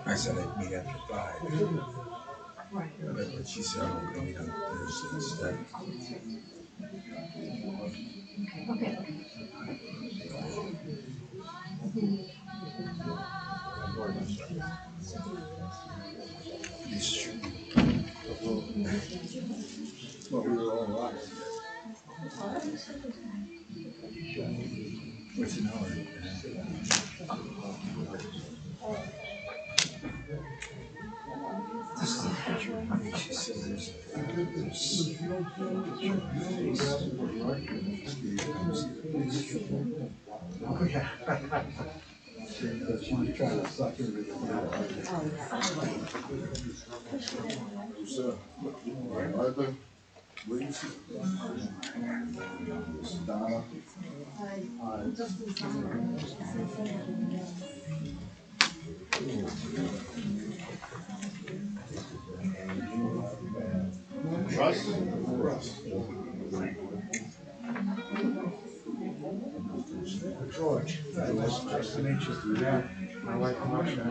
I said I'd meet after 5. But she said, oh, we're going to meet on Thursday instead. It's true. Well, we were all right. What's an hour? This is a picture of me. She said there's oh, yeah. She was trying to suck into the middle. Martha, please. Donna. Russ? Russ. George. Nice to meet you. Yeah. My wife, Marcia.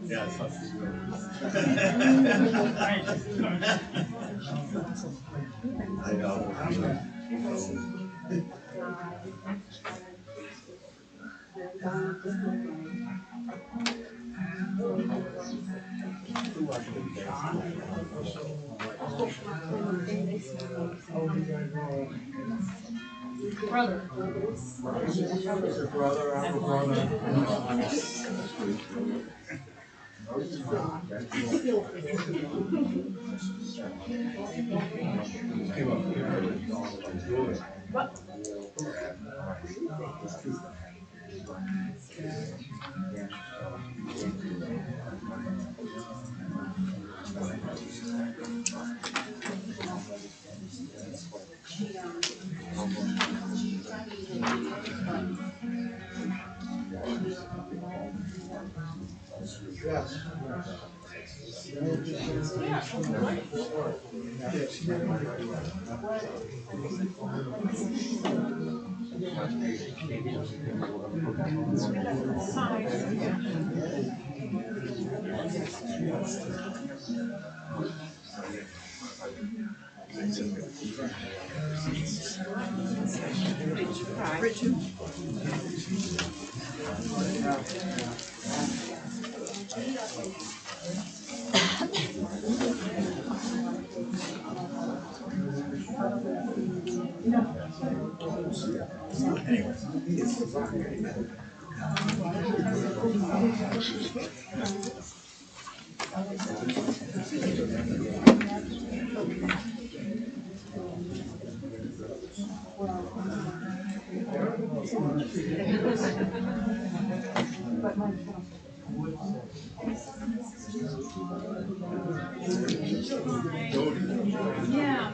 Yeah, it's tough to do. I know. Brother. Brother, I'm a brother. Yes. Richard. Yeah.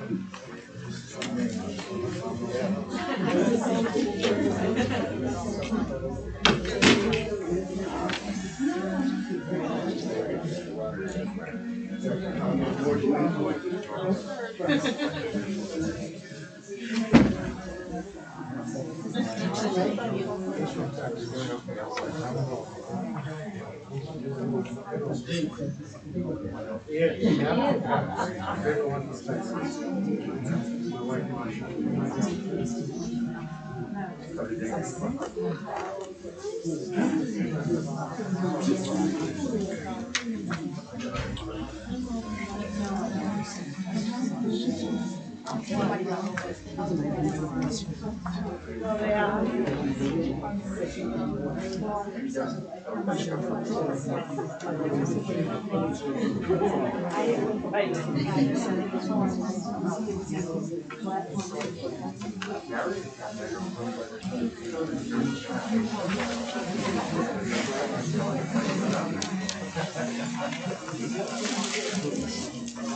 I've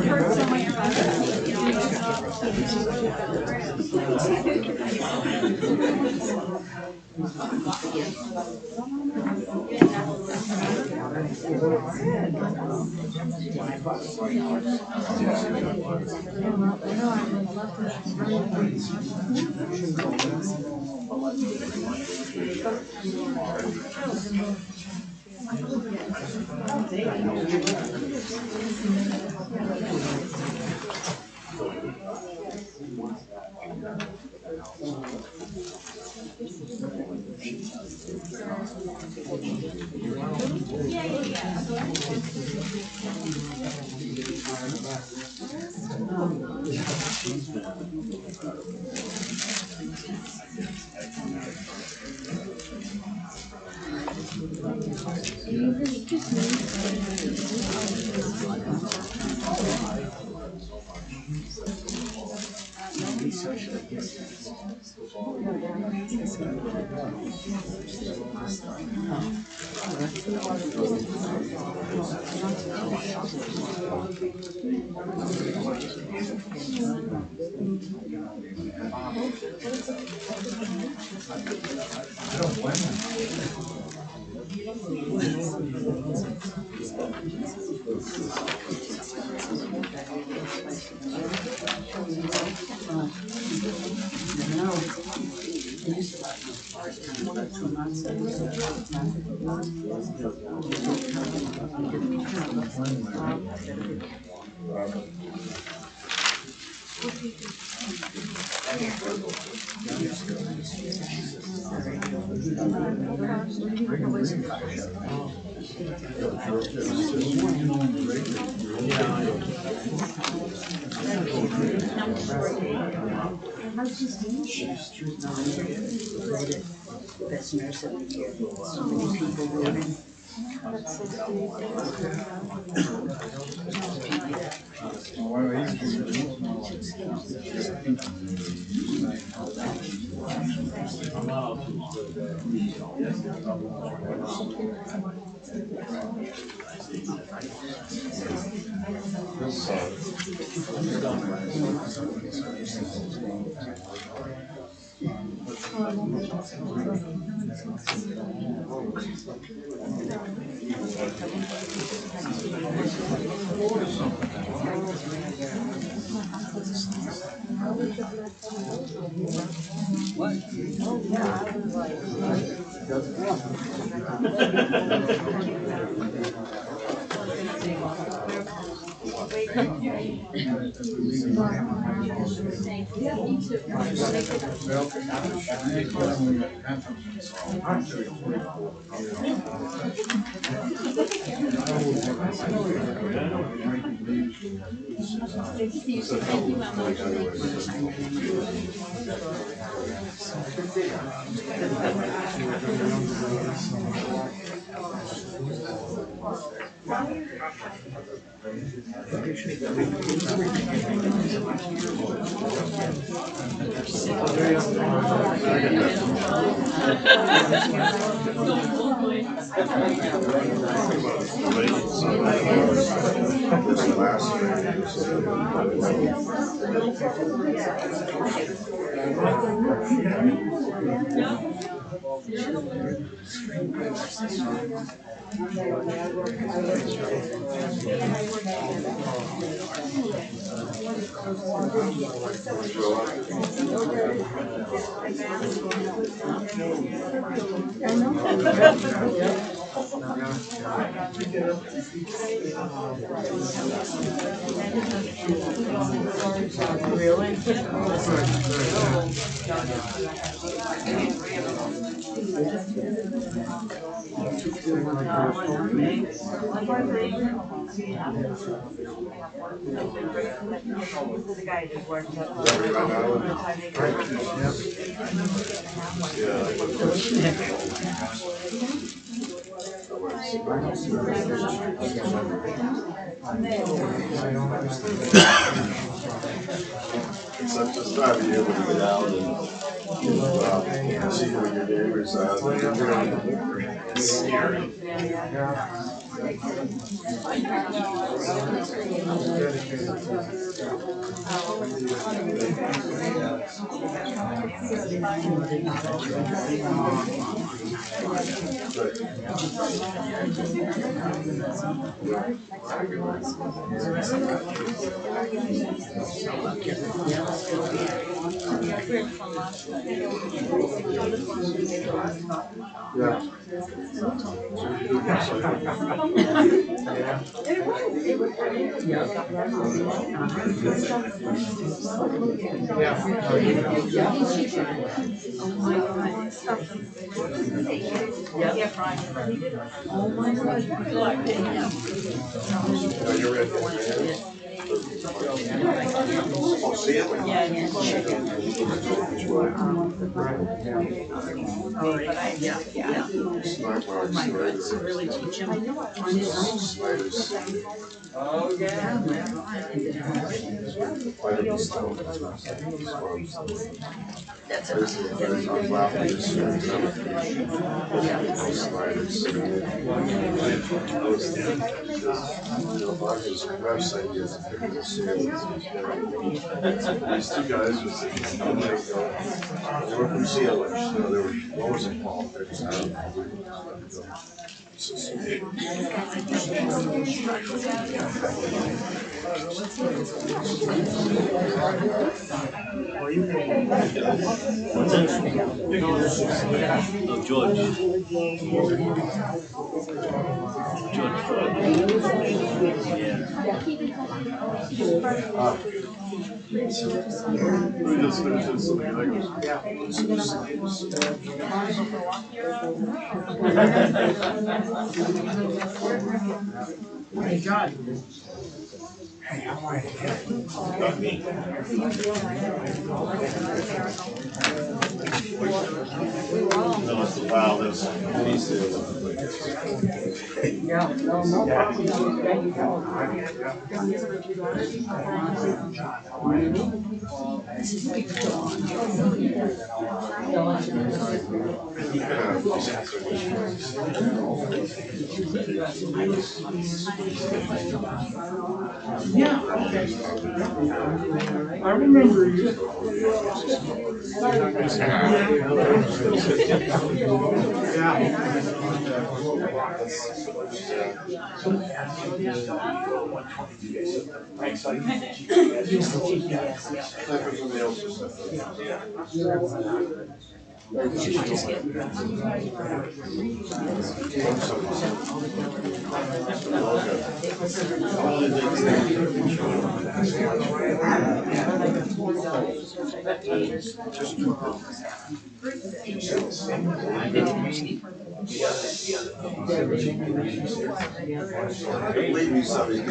heard so much about Best nurse of the year. So many people voting. Really? The guy that worked at Except this time of year when you get out and see what your neighbors are. It's scary. Yeah. You're ready. Oh, see it? really teach him on his own. Oh, yeah. That's These two guys were sitting they were from Sealand, so they were, what was it called? Oh, George. Hey, John. Hey, how are you? No, it's the wildest piece of Yeah, no problem. Yeah. I remember you. Leave me something.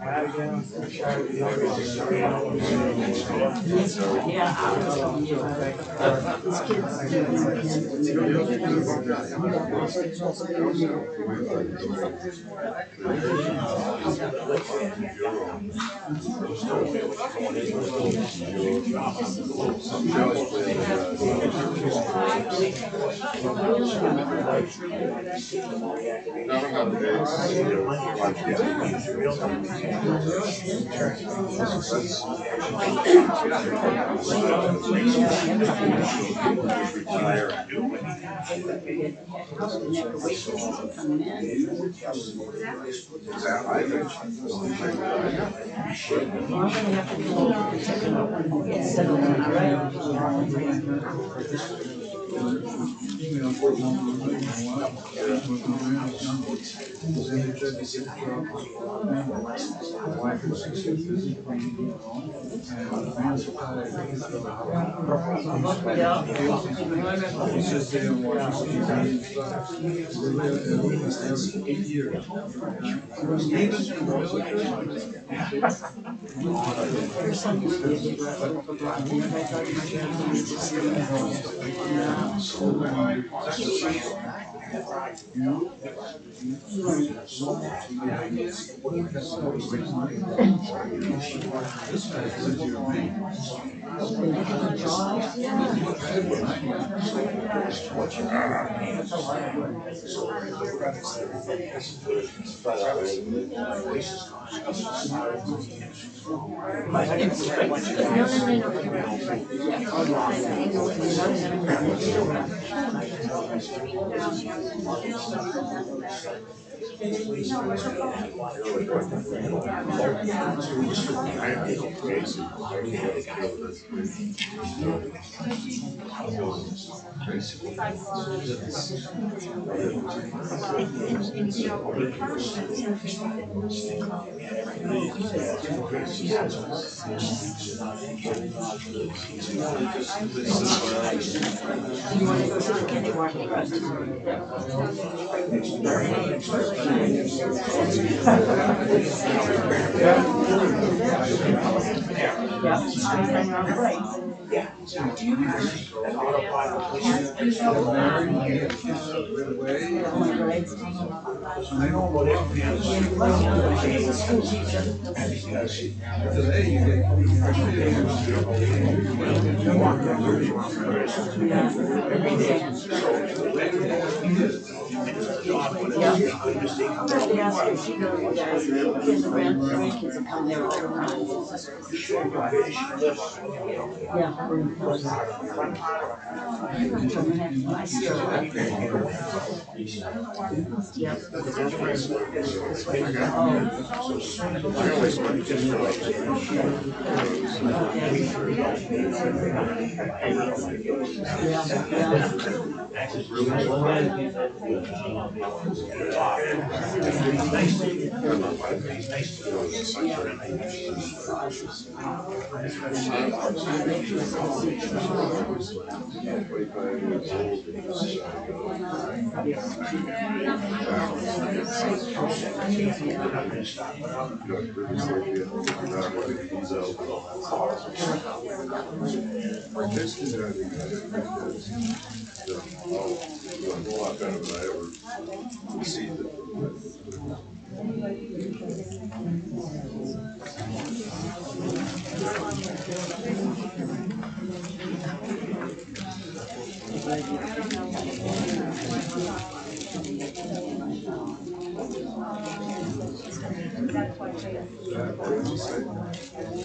Yeah, I was telling you, these kids.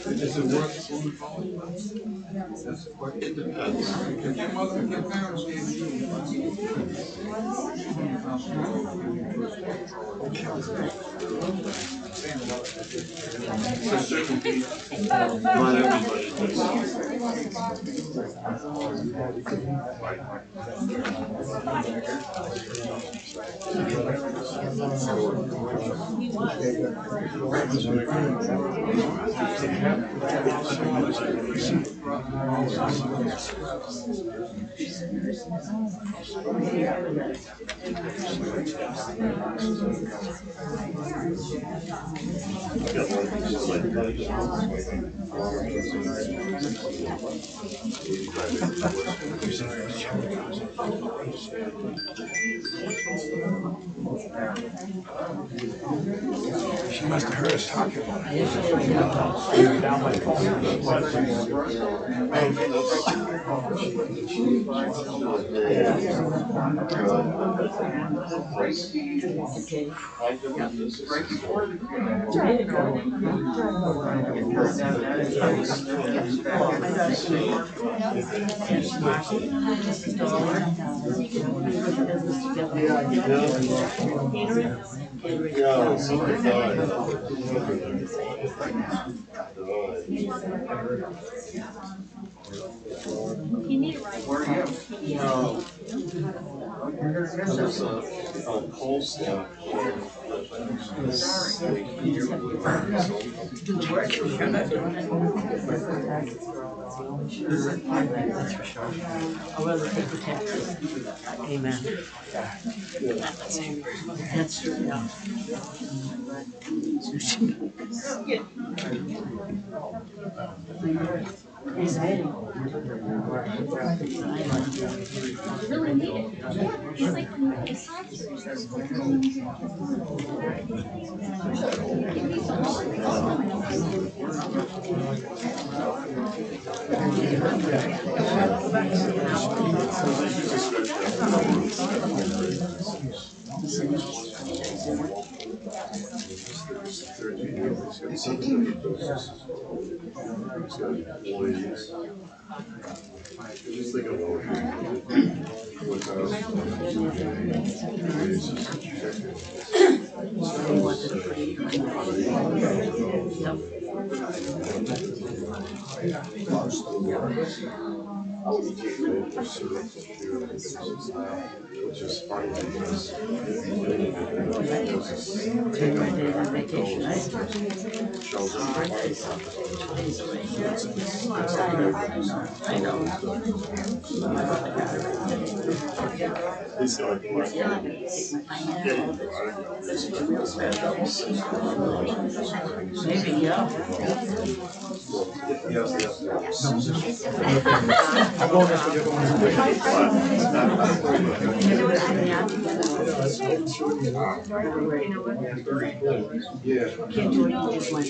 Is it worth phone calling? That's the question. It depends. If your mother, if your parents gave you Not everybody does. She must have heard us talking about it. Yeah, somebody died. You need a right. There's a coal stack. I'd rather take the taxes. Amen. That's true, yeah. You really need it. It's like when you go to science. Just think of all which is funny because Take my days on vacation, right? shows up. I know. He's going to Maybe, yeah. Can't do it, you just went.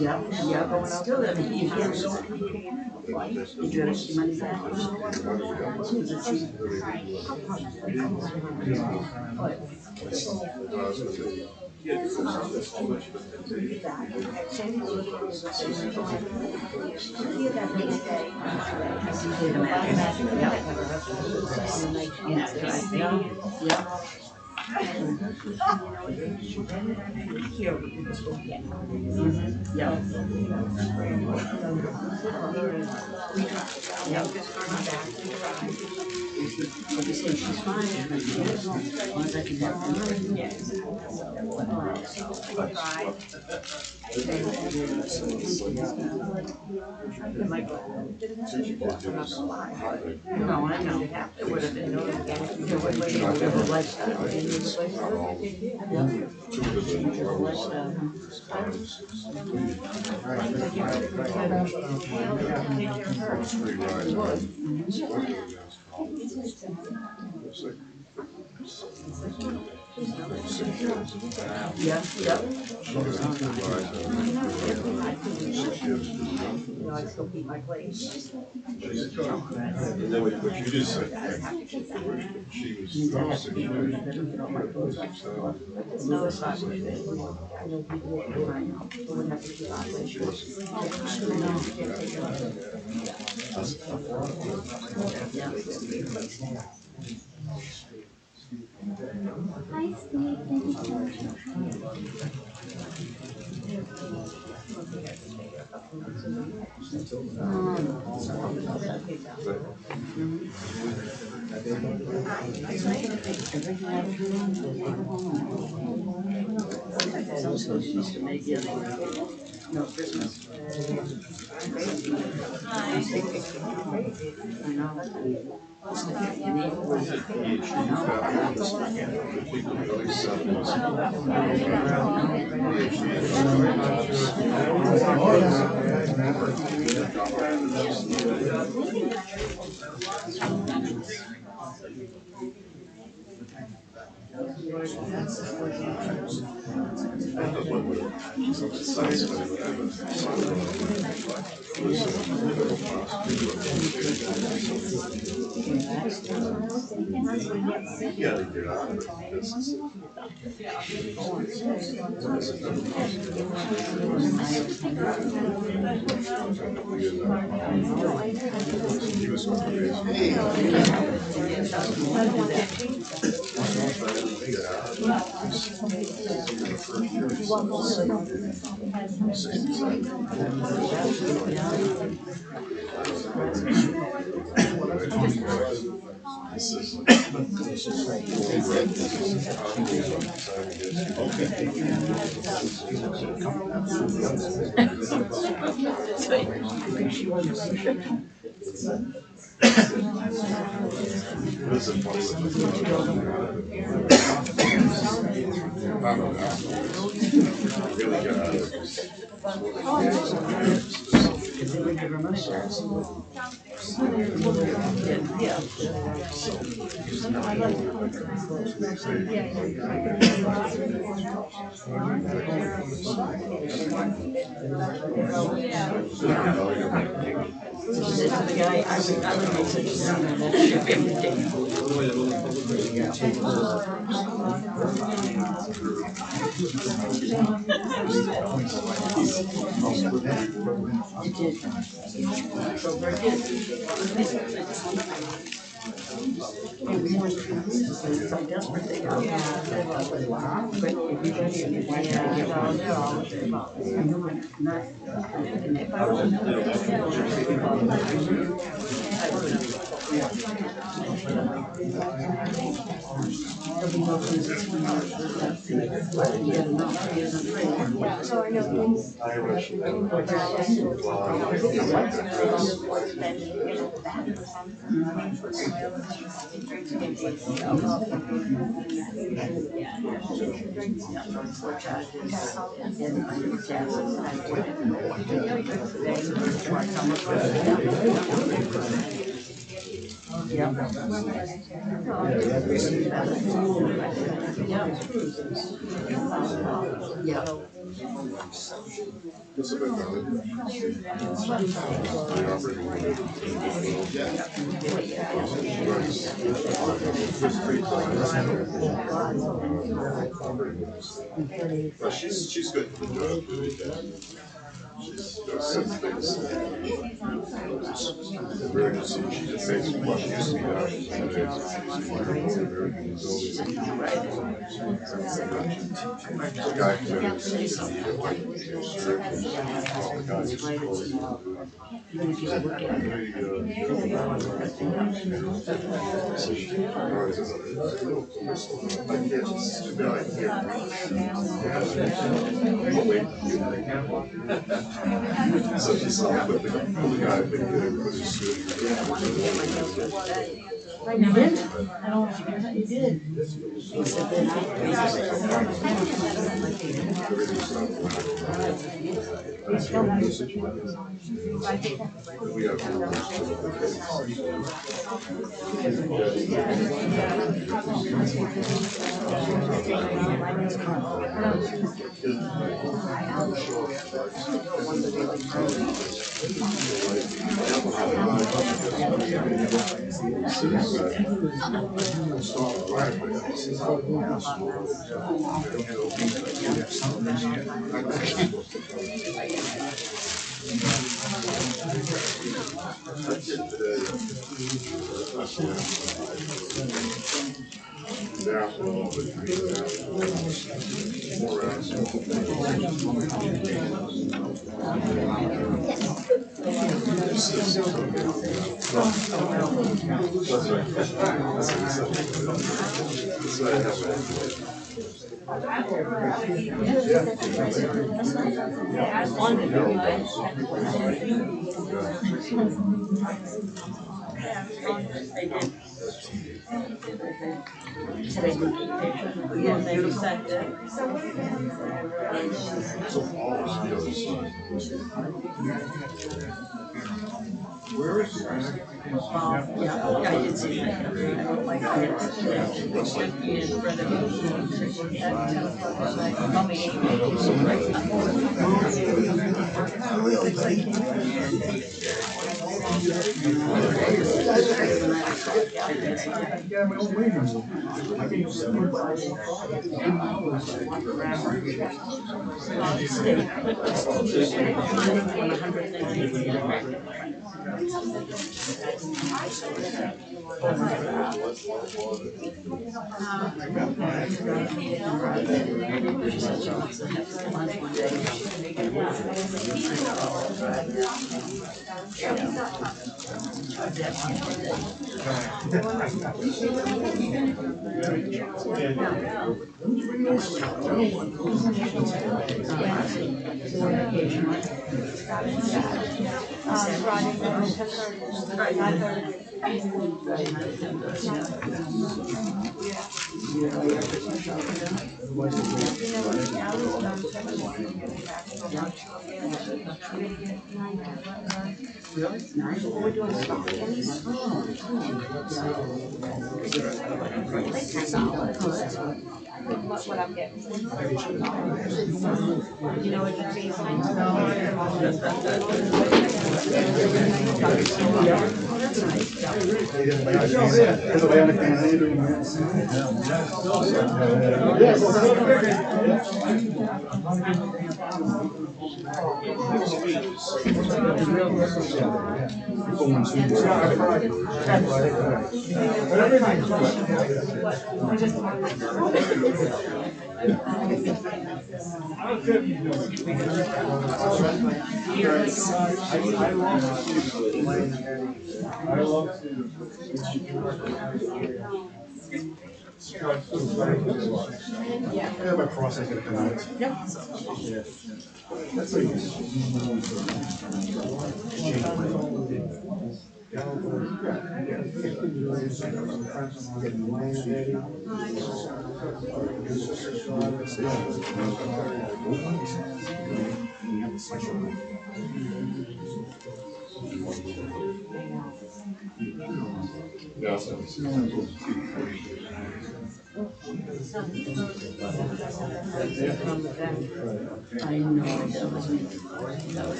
Yeah, yeah, but still, I mean, you can't. Did you ever see money back? She's fine. Once I can help her. No, I know. It would have been, it would have been a lifestyle. Yeah, yeah. I still keep my place. And then what you just said, she was No, it's not. I know people would have to keep my place. Hi, Steve. Thank you so much for coming. Some schools used to make it, no, Christmas. I know. And it was, Early 70s. You gotta get out of it. This he was going to Well, she's good for the job. She's since things very good. She just makes what she used to be now. She's the guy who's in his like strip and all the guys just close. So she saw the guy that put his suit. You did? I don't know you did. We have downflow, but between the downflow,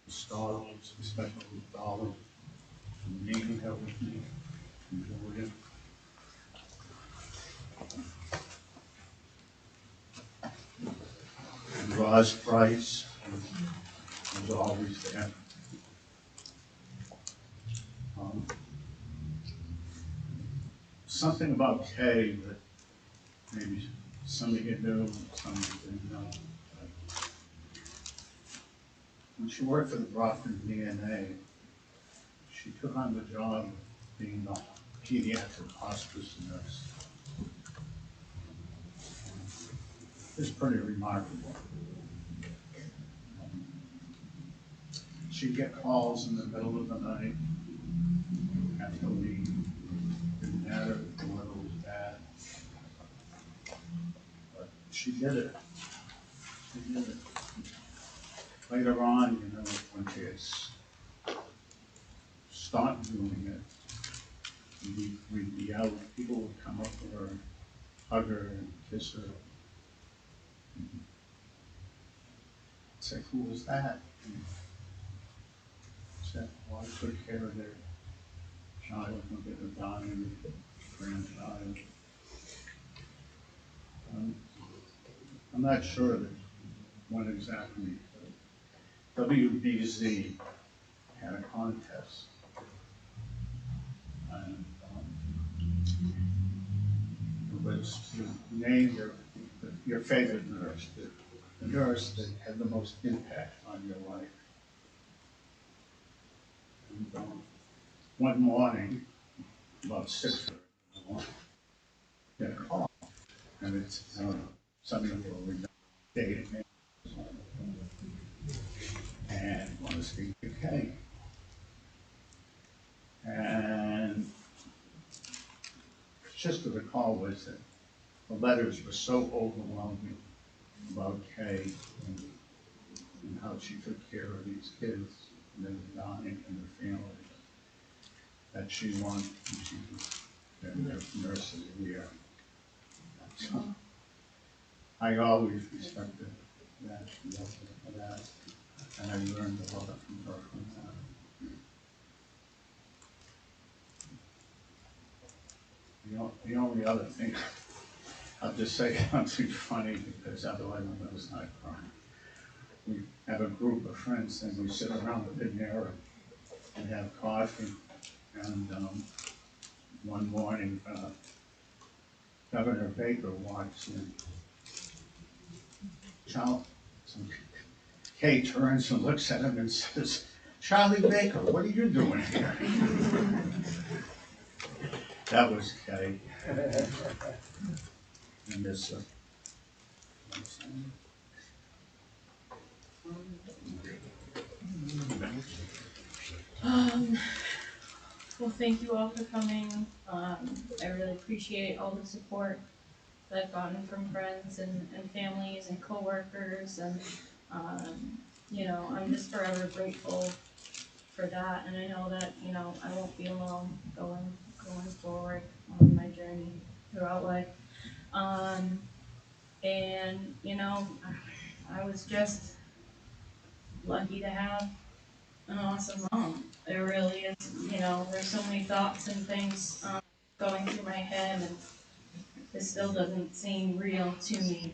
'Star Wars. special dollar from Navy that with me in Georgia. And Ross Price was always there. Um, Something about Kay that maybe some of you knew, some of you didn't know. When she worked for the Brockton DNA, she took on the job of being a pediatric hospice nurse. It's pretty remarkable. She'd get calls in the middle of the night, have to leave, didn't matter if the weather was bad. But she did it. She did it. Later on, you know, when she had stopped doing it, we'd be out, people would come up to her, hug her and kiss her. Say, who was that? And said, well, I took care of their child when they were dying, grandchild. I'm not sure that when exactly WBZ had a contest. And it was to name your favorite nurse, the nurse that had the most impact on your life. And one morning, about 6:30 in the morning, get a call, and it's some of you were dating me, and want to speak to Kay. And just the call was that the letters were so overwhelming about Kay and how she took care of these kids and they were dying and their family, that she wanted to be their nurse of the year. So I always respected that, loved her for that, and I learned a lot from her from that. The only other thing, I'll just say something funny because otherwise I'm going to start crying. We have a group of friends and we sit around the dinner and have coffee. And one morning, Governor Baker walks in. Kay turns and looks at him and says, Charlie Baker, what are you doing here? That was Kay. And this, Well, thank you all for coming. I really appreciate all the support that I've gotten from friends and families and coworkers, and you know, I'm just forever grateful for that. And I know that, you know, I won't be alone going forward on my journey throughout life. And you know, I was just lucky to have an awesome mom. It really is, you know, there's so many thoughts and things going through my head, and this still doesn't seem real to me.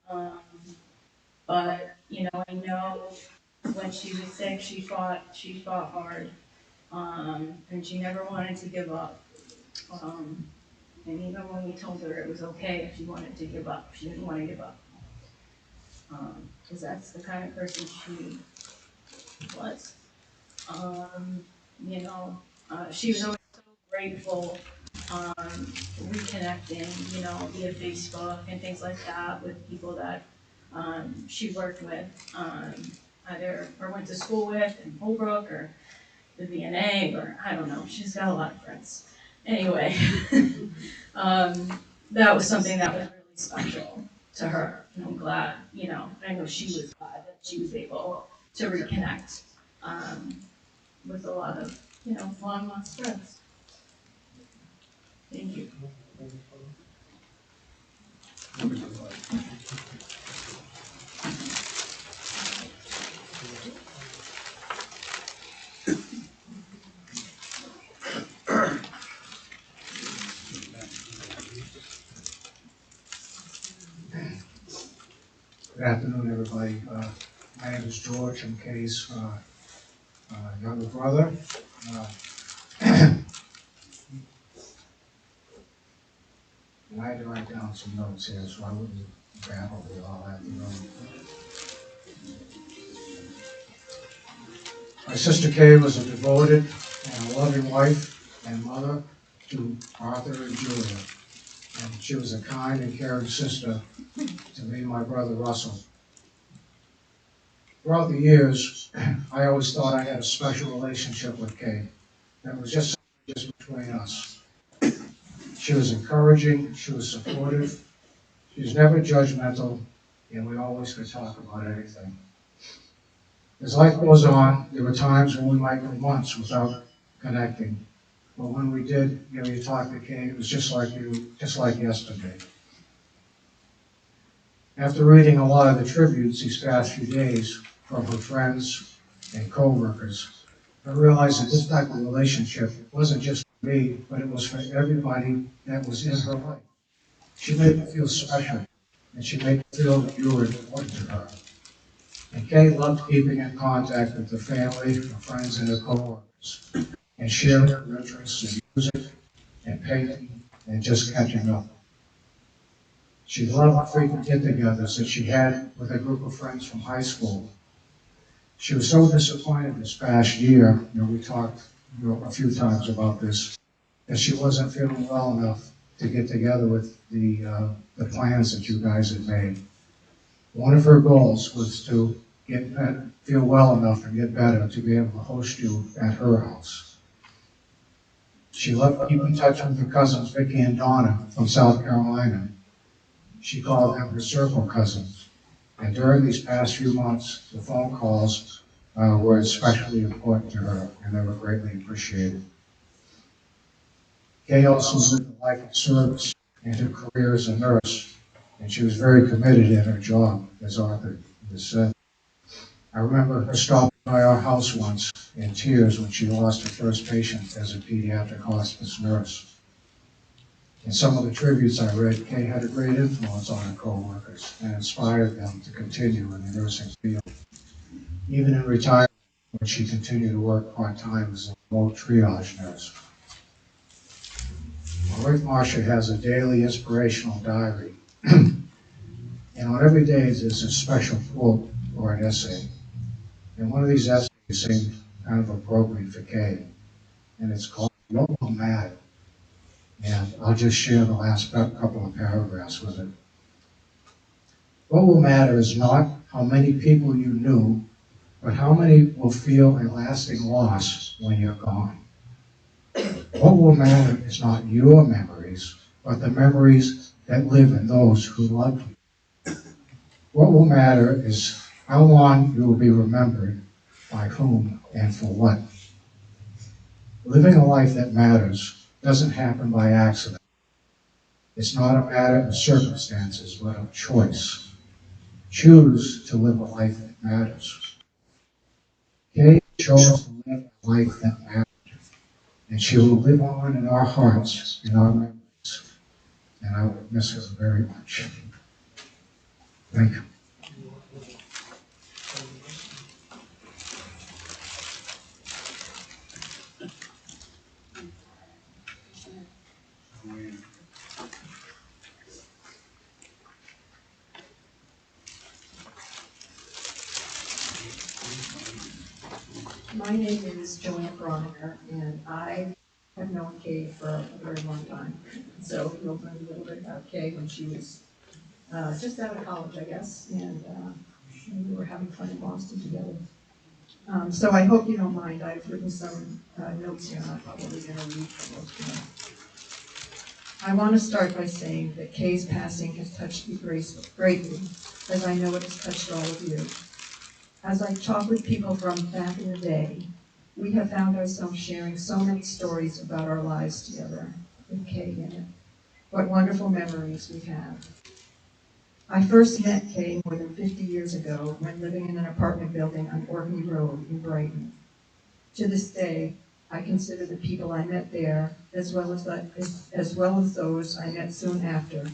Um, but you know, I know when she was sick, she fought hard, and she never wanted to give up. And even when we told her it was okay if she wanted to give up, she didn't want to give up, because that's the kind of person she was. You know, she was always so grateful, reconnecting, you know, via Facebook and things like that with people that she worked with, either or went to school with in Holbrook or the VNA, or I don't know. She's got a lot of friends. Anyway, that was something that was really special to her, and I'm glad. You know, I know she was glad that she was able to reconnect. With a lot of, you know, long lost friends. Thank you. afternoon, everybody. My name is George. I'm Kay's younger brother. Uh, and I had to write down some notes here so I wouldn't babble with all that. My sister Kay was a devoted and a loving wife and mother to Arthur and Julia. And she was a kind and caring sister to me and my brother Russell. Throughout the years, I always thought I had a special relationship with Kay. That was just between us. She was encouraging, she was supportive, she was never judgmental, and we always could talk about anything. As life goes on, there were times when we might go months without connecting. But when we did, you talk to Kay, it was just like yesterday. After reading a lot of the tributes these past few days from her friends and co-workers, I realized that this type of relationship wasn't just for me, but it was for everybody that was in her life. She made me feel special, and she made me feel that you were important to her. And Kay loved keeping in contact with the family, her friends, and her co-workers, and sharing her interests in music and painting and just catching up. She loved the frequent get-togethers that she had with a group of friends from high school. She was so disappointed this past year, we talked a few times about this, that she wasn't feeling well enough to get together with the plans that you guys had made. One of her goals was to feel well enough and get better to be able to host you at her house. She loved to keep in touch with her cousins, Vicky and Donna from South Carolina. She called them her circle cousins. And during these past few months, the phone calls were especially important to her, and they were greatly appreciated. Kay also lived a life of service and her career as a nurse, and she was very committed in her job, as Arthur has said. I remember her stopping by our house once in tears when she lost her first patient as a pediatric hospice nurse. In some of the tributes I read, Kay had a great influence on her co-workers and inspired them to continue in the nursing field. Even in retirement, when she continued to work part-time as a remote triage nurse. Ruth Marcia has a daily inspirational diary, and on every day there's a special quote or an essay. And one of these essays seemed kind of appropriate for Kay, and it's called "What Will Matter?" And I'll just share the last couple of paragraphs with it. What will matter is not how many people you knew, but how many will feel a lasting loss when you're gone. What will matter is not your memories, but the memories that live in those who love you. What will matter is how long you will be remembered, by whom, and for what. Living a life that matters doesn't happen by accident. It's not a matter of circumstances, but of choice. Choose to live a life that matters. Kay chose to live a life that matters, and she will live on in our hearts, in our memories, and I will miss her very much. Thank you. My name is Joanne Groninger, and I have known Kay for a very long time. So we'll learn a little bit about Kay when she was just out of college, I guess, and we were having fun in Boston together. So I hope you don't mind. I've written some notes here, and I'm probably going to read from most of them. I want to start by saying that Kay's passing has touched me greatly, as I know it has touched all of you. As I talk with people from back in the day, we have found ourselves sharing so many stories about our lives together, with Kay in it. What wonderful memories we have. I first met Kay more than 50 years ago when living in an apartment building on Orkney Road in Brighton. To this day, I consider the people I met there, as well as those I met soon after,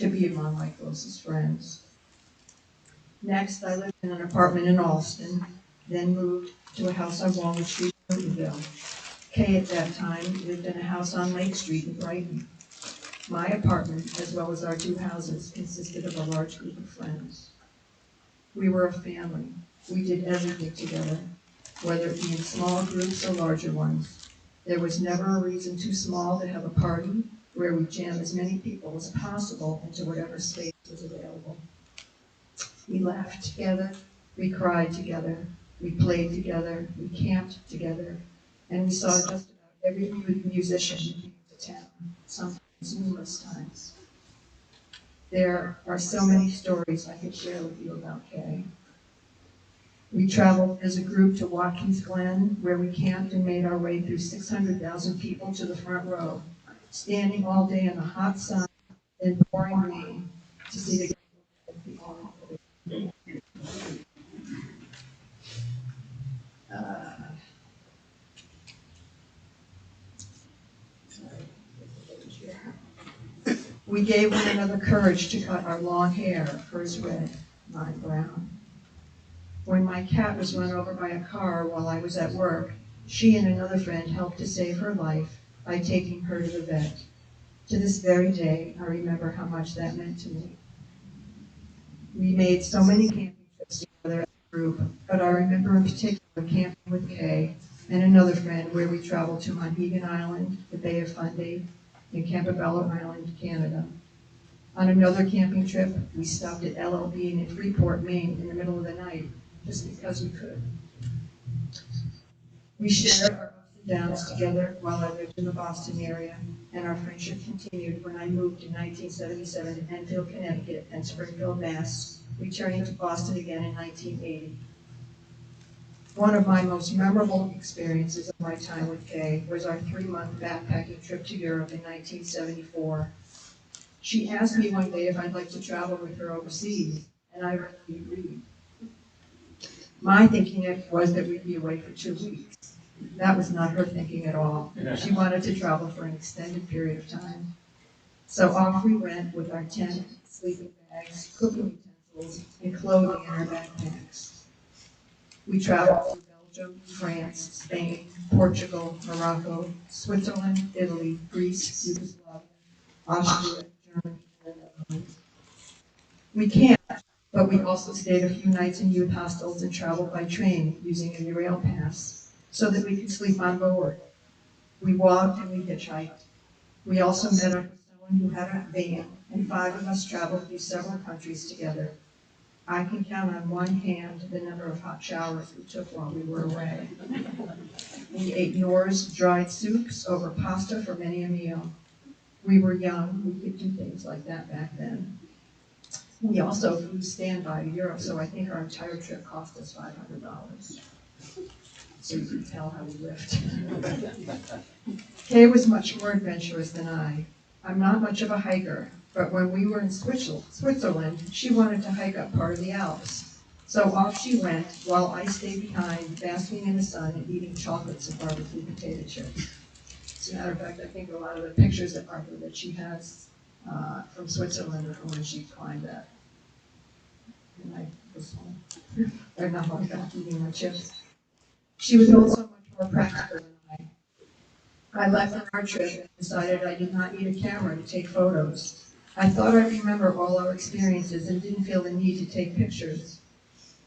to be among my closest friends. Next, I lived in an apartment in Alston, then moved to a house on Walnut Street in Newtonville. Kay at that time lived in a house on Lake Street in Brighton. My apartment, as well as our two houses, consisted of a large group of friends. We were a family. We did everything together, whether it be in small groups or larger ones. There was never a reason too small to have a party where we jammed as many people as possible into whatever space was available. We laughed together, we cried together, we played together, we camped together, and we saw just about every musician who came to town, sometimes numerous times. There are so many stories I could share with you about Kay. We traveled as a group to Watkins Glen, where we camped and made our way through 600,000 people to the front row, standing all day in the hot sun and pouring rain to see the We gave one another courage to cut our long hair, hers red, mine brown. When my cat was run over by a car while I was at work, she and another friend helped to save her life by taking her to the vet. To this very day, I remember how much that meant to me. We made so many camping trips together as a group, but I remember in particular camping with Kay and another friend where we traveled to Monhegan Island, the Bay of Fundy, and Campobello Island, Canada. On another camping trip, we stopped at LL Bean in Freeport, Maine in the middle of the night, just because we could. We shared our ups and downs together while I lived in the Boston area, and our friendship continued when I moved in 1977 to Enfield, Connecticut, and Springfield, Mass., returning to Boston again in 1980. One of my most memorable experiences of my time with Kay was our 3-month backpacking trip to Europe in 1974. She asked me one day if I'd like to travel with her overseas, and I readily agreed. My thinking was that we'd be away for 2 weeks. That was not her thinking at all. She wanted to travel for an extended period of time. So off we went with our tent, sleeping bags, cooking utensils, and clothing in our backpacks. We traveled through Belgium, France, Spain, Portugal, Morocco, Switzerland, Italy, Greece, Yugoslavia, Austria, Germany, and the Netherlands. We camped, but we also stayed a few nights in youth hostels and traveled by train using a rail pass so that we could sleep on board. We walked and we hitchhiked. We also met up with someone who had a van, and 5 of us traveled through several countries together. I can count on one hand the number of hot showers we took while we were away. We ate Knorr's dried soups over pasta for many a meal. We were young, we could do things like that back then. We also flew standby to Europe, so I think our entire trip cost us $500. So you can tell how we lived. Kay was much more adventurous than I. I'm not much of a hiker, but when we were in Switzerland, she wanted to hike up part of the Alps. So off she went, while I stayed behind, basking in the sun and eating chocolates and barbecue potato chips. As a matter of fact, I think a lot of the pictures that she has from Switzerland are from when she climbed that. And I was home, or not home, back eating my chips. She was also much more practical than I left on our trip and decided I did not need a camera to take photos. I thought I remember all our experiences and didn't feel the need to take pictures.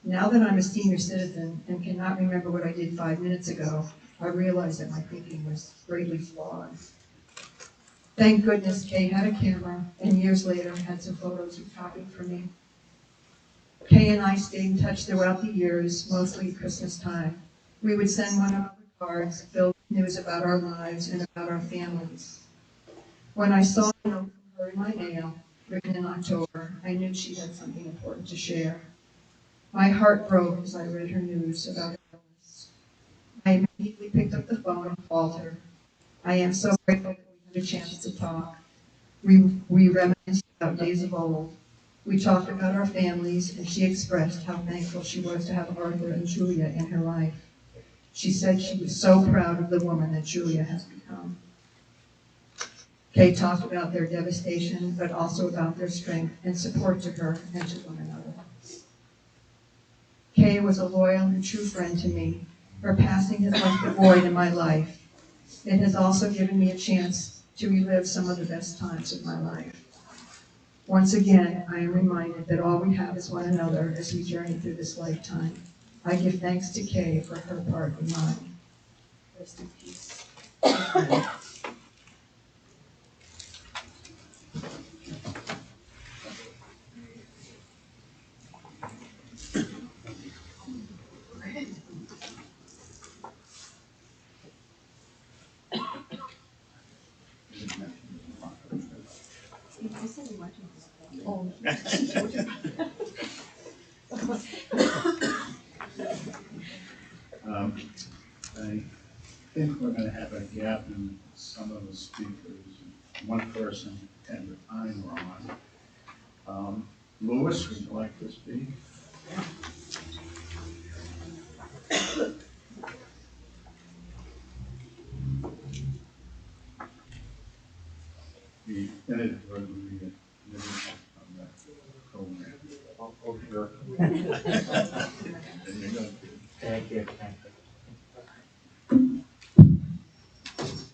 Now that I'm a senior citizen and cannot remember what I did 5 minutes ago, I realize that my thinking was greatly flawed. Thank goodness Kay had a camera, and years later had some photos copied for me. Kay and I stayed in touch throughout the years, mostly at Christmas time. We would send one another cards filled with news about our lives and about our families. When I saw a note from her in my mail, written in October, I knew she had something important to share. My heart broke as I read her news about her illness. I immediately picked up the phone and called her. I am so grateful that we had a chance to talk. We reminisced about days of old. We talked about our families, and she expressed how thankful she was to have Arthur and Julia in her life. She said she was so proud of the woman that Julia has become. Kay talked about their devastation, but also about their strength and support to her and to one another. Kay was a loyal and true friend to me. Her passing has left a void in my life. It has also given me a chance to relive some of the best times of my life. Once again, I am reminded that all we have is one another as we journey through this lifetime. I give thanks to Kay for her part in mine. Rest in peace. Um, I think we're gonna have a gap in some of the speakers. One person at a time we're on. Louis, would you like to speak? The inadvertently admitted from that program. Oh, sure. There you go. Thank you.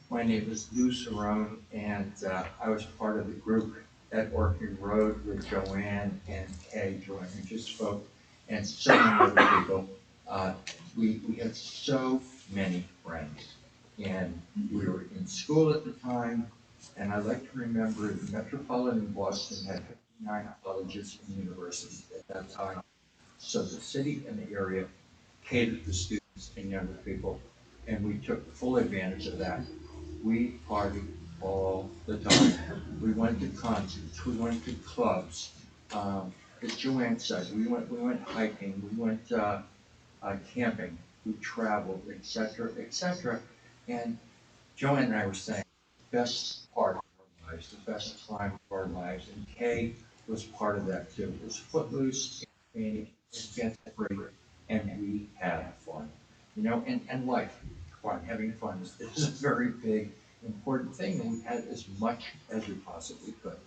My name is Lou Cerrone, and I was part of the group at Orchard Road with Joanne and Kay. Joanne who just spoke, and so many other people. We had so many friends, and we were in school at the time. And I like to remember the Metropolitan Boston had 59 colleges and universities at that time. So the city and the area catered to students and younger people, and we took full advantage of that. We partied all the time. We went to concerts, we went to clubs. As Joanne said, we went hiking, we went camping, we traveled, etc., etc. And Joanne and I were saying, the best part of our lives, the best time of our lives, and Kay was part of that too. It was footloose, and free, and we had fun. And life, fun, having fun is a very big, important thing, and we had as much as we possibly could.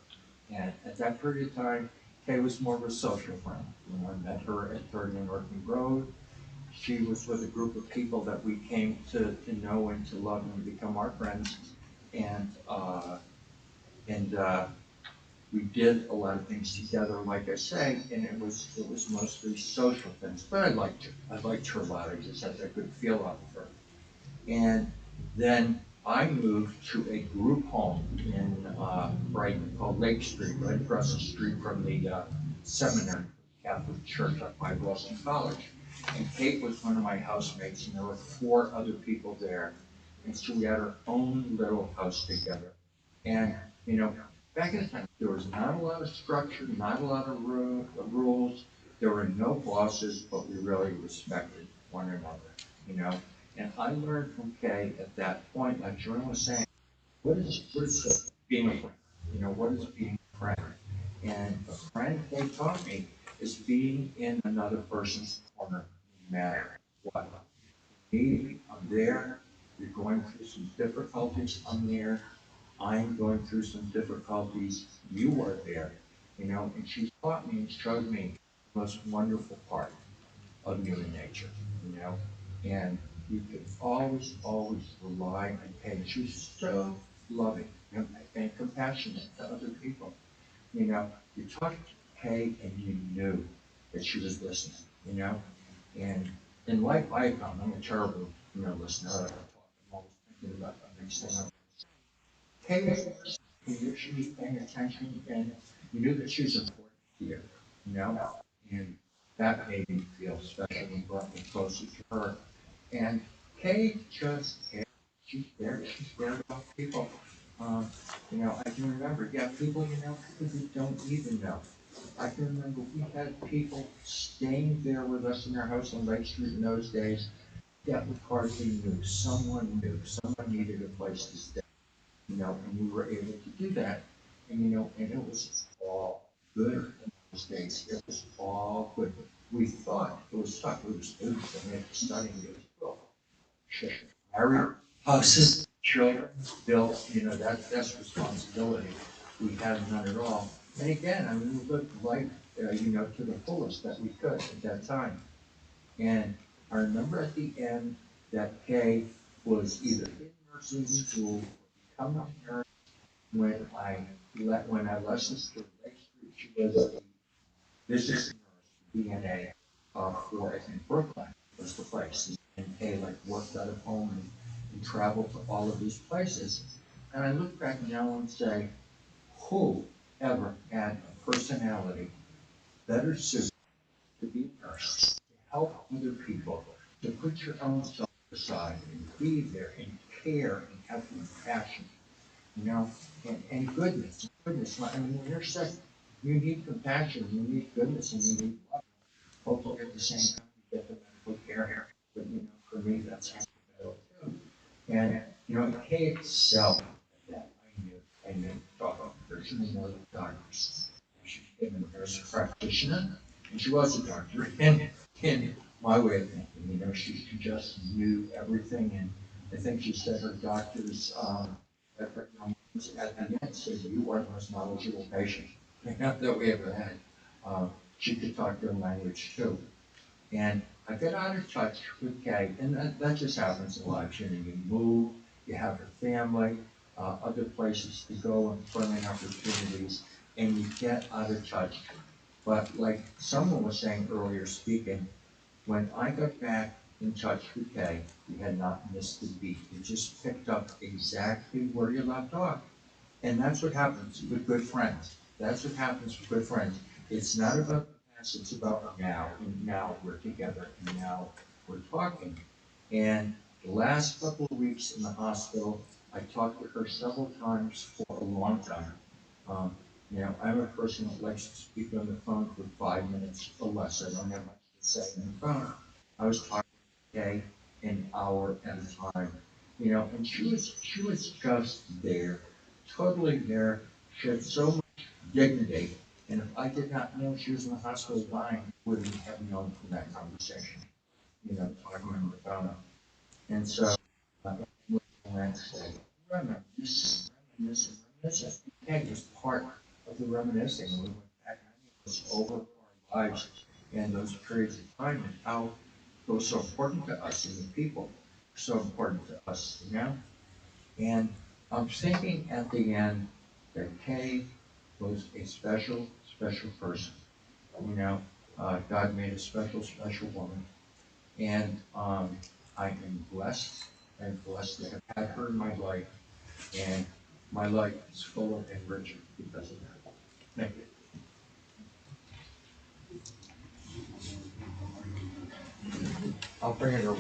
And at that period of time, Kay was more of a social friend. I met her at 30 and Orkney Road. She was with a group of people that we came to know and to love and become our friends. And we did a lot of things together, like I say, and it was mostly social things. But I liked her a lot. I just had that good feel off of her. And then I moved to a group home in Brighton called Lake Street, right across the street from the seminary, Catholic Church up by Boston College. And Kate was one of my housemates, and there were 4 other people there. And so we had our own little house together. And, back in the time, there was not a lot of structure, not a lot of rules. There were no bosses, but we really respected one another, you know. And I learned from Kay at that point, like Jordan was saying, what is being a friend? What is being a friend? And a friend, Kay taught me, is being in another person's corner, no matter what. Me, I'm there. You're going through some difficulties, I'm there. I'm going through some difficulties, you are there. And she taught me and showed me the most wonderful part of human nature, you know? And you could always, always rely on Kay. She was so loving and compassionate to other people. You talked to Kay and you knew that she was listening. And in life I found, I'm a terrible, listener. I'm always thinking about the next thing. Kay was listening. She was paying attention, and you knew that she was important to you. And that made me feel special and brought me closer to her. And Kay just cared. She cared about people. I can remember, people you don't even know. I can remember we had people staying there with us in our house on Lake Street in those days that we hardly knew. Someone needed a place to stay, and we were able to do that. And it was all good in those days. It was all good. We thought it was tough. We were students and we had to study. It was well, shit. Married, houses, children, bills, that's responsibility. We had none at all. And again, we lived life, to the fullest that we could at that time. And I remember at the end that Kay was either in nursing school or becoming a nurse when I left Sister Lake Street. She was the visiting nurse, DNA, for I think Brooklyn was the place. And Kay like worked out of home and traveled to all of these places. And I look back now and say, who ever had a personality better suited to be a nurse, to help other people, to put your own self aside and be there and care and have compassion, you know, and goodness, goodness. I mean, when you're sick, you need compassion, you need goodness, and you need love. Hopefully at the same time you get the medical care here. But you know, for me, that's better too. And you know, Kay itself that I knew talking her, she knew more than doctors. She became a nurse practitioner, and she was a doctor in my way of thinking. You know, she just knew everything, and I think she said her doctors at the end said, "You are the most knowledgeable patient that we ever had." She could talk their language too. And I got out of touch with Kay, and that just happens in life. You know, you move, you have a family, other places to go, employment opportunities, and you get out of touch. But like someone was saying earlier speaking, when I got back in touch with Kay, you had not missed a beat. You just picked up exactly where you left off. And that's what happens with good friends. That's what happens with good friends. It's not about the past, it's about now. And now we're together, and now we're talking. And the last couple of weeks in the hospital, I talked with her several times for a long time. Um, you know, I'm a person that likes to speak on the phone for 5 minutes or less. I don't have much to say on the phone. I was talking to Kay an hour at a time. You know, and she was just there, totally there. She had so much dignity. And if I did not know she was in the hospital dying, I wouldn't have known from that conversation. You know, talking on the phone. And so, Wednesday, reminiscing. Keg was part of the reminiscing. We went back and it was over our lives and those periods of time and how it was so important to us and the people were so important to us, you know? And I'm thinking at the end that Kay was a special, special person. You know, God made a special, special woman. And I am blessed. I'm blessed to have had her in my life, and my life is full of enrichment because of that. Thank you. I'll bring it over.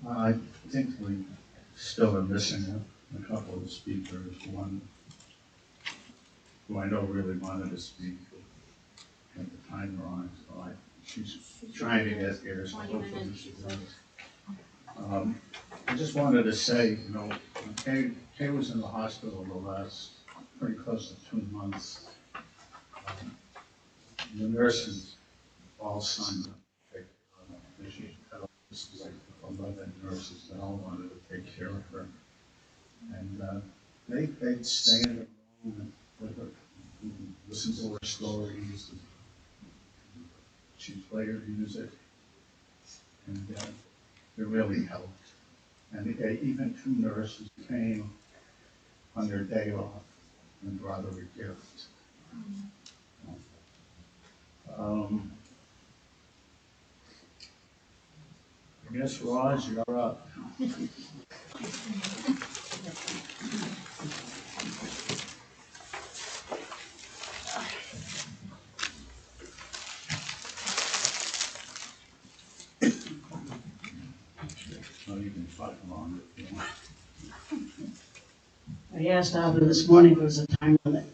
I think we still are missing a couple of speakers. One who I know really wanted to speak at the timer on, so she's trying to get here, so hopefully she does. I just wanted to say, you know, Kay was in the hospital the last pretty close to 2 months. The nurses all signed up to take care of her. She had this like 11 nurses that all wanted to take care of her. And they'd stay in the room and with her, and listen to her stories. She'd play her music, and it really helped. And even 2 nurses came on their day off and brought her a gift. Um, I guess Raj, you're up. Oh, you can talk longer if you want. I asked Alvin this morning if there was a time limit.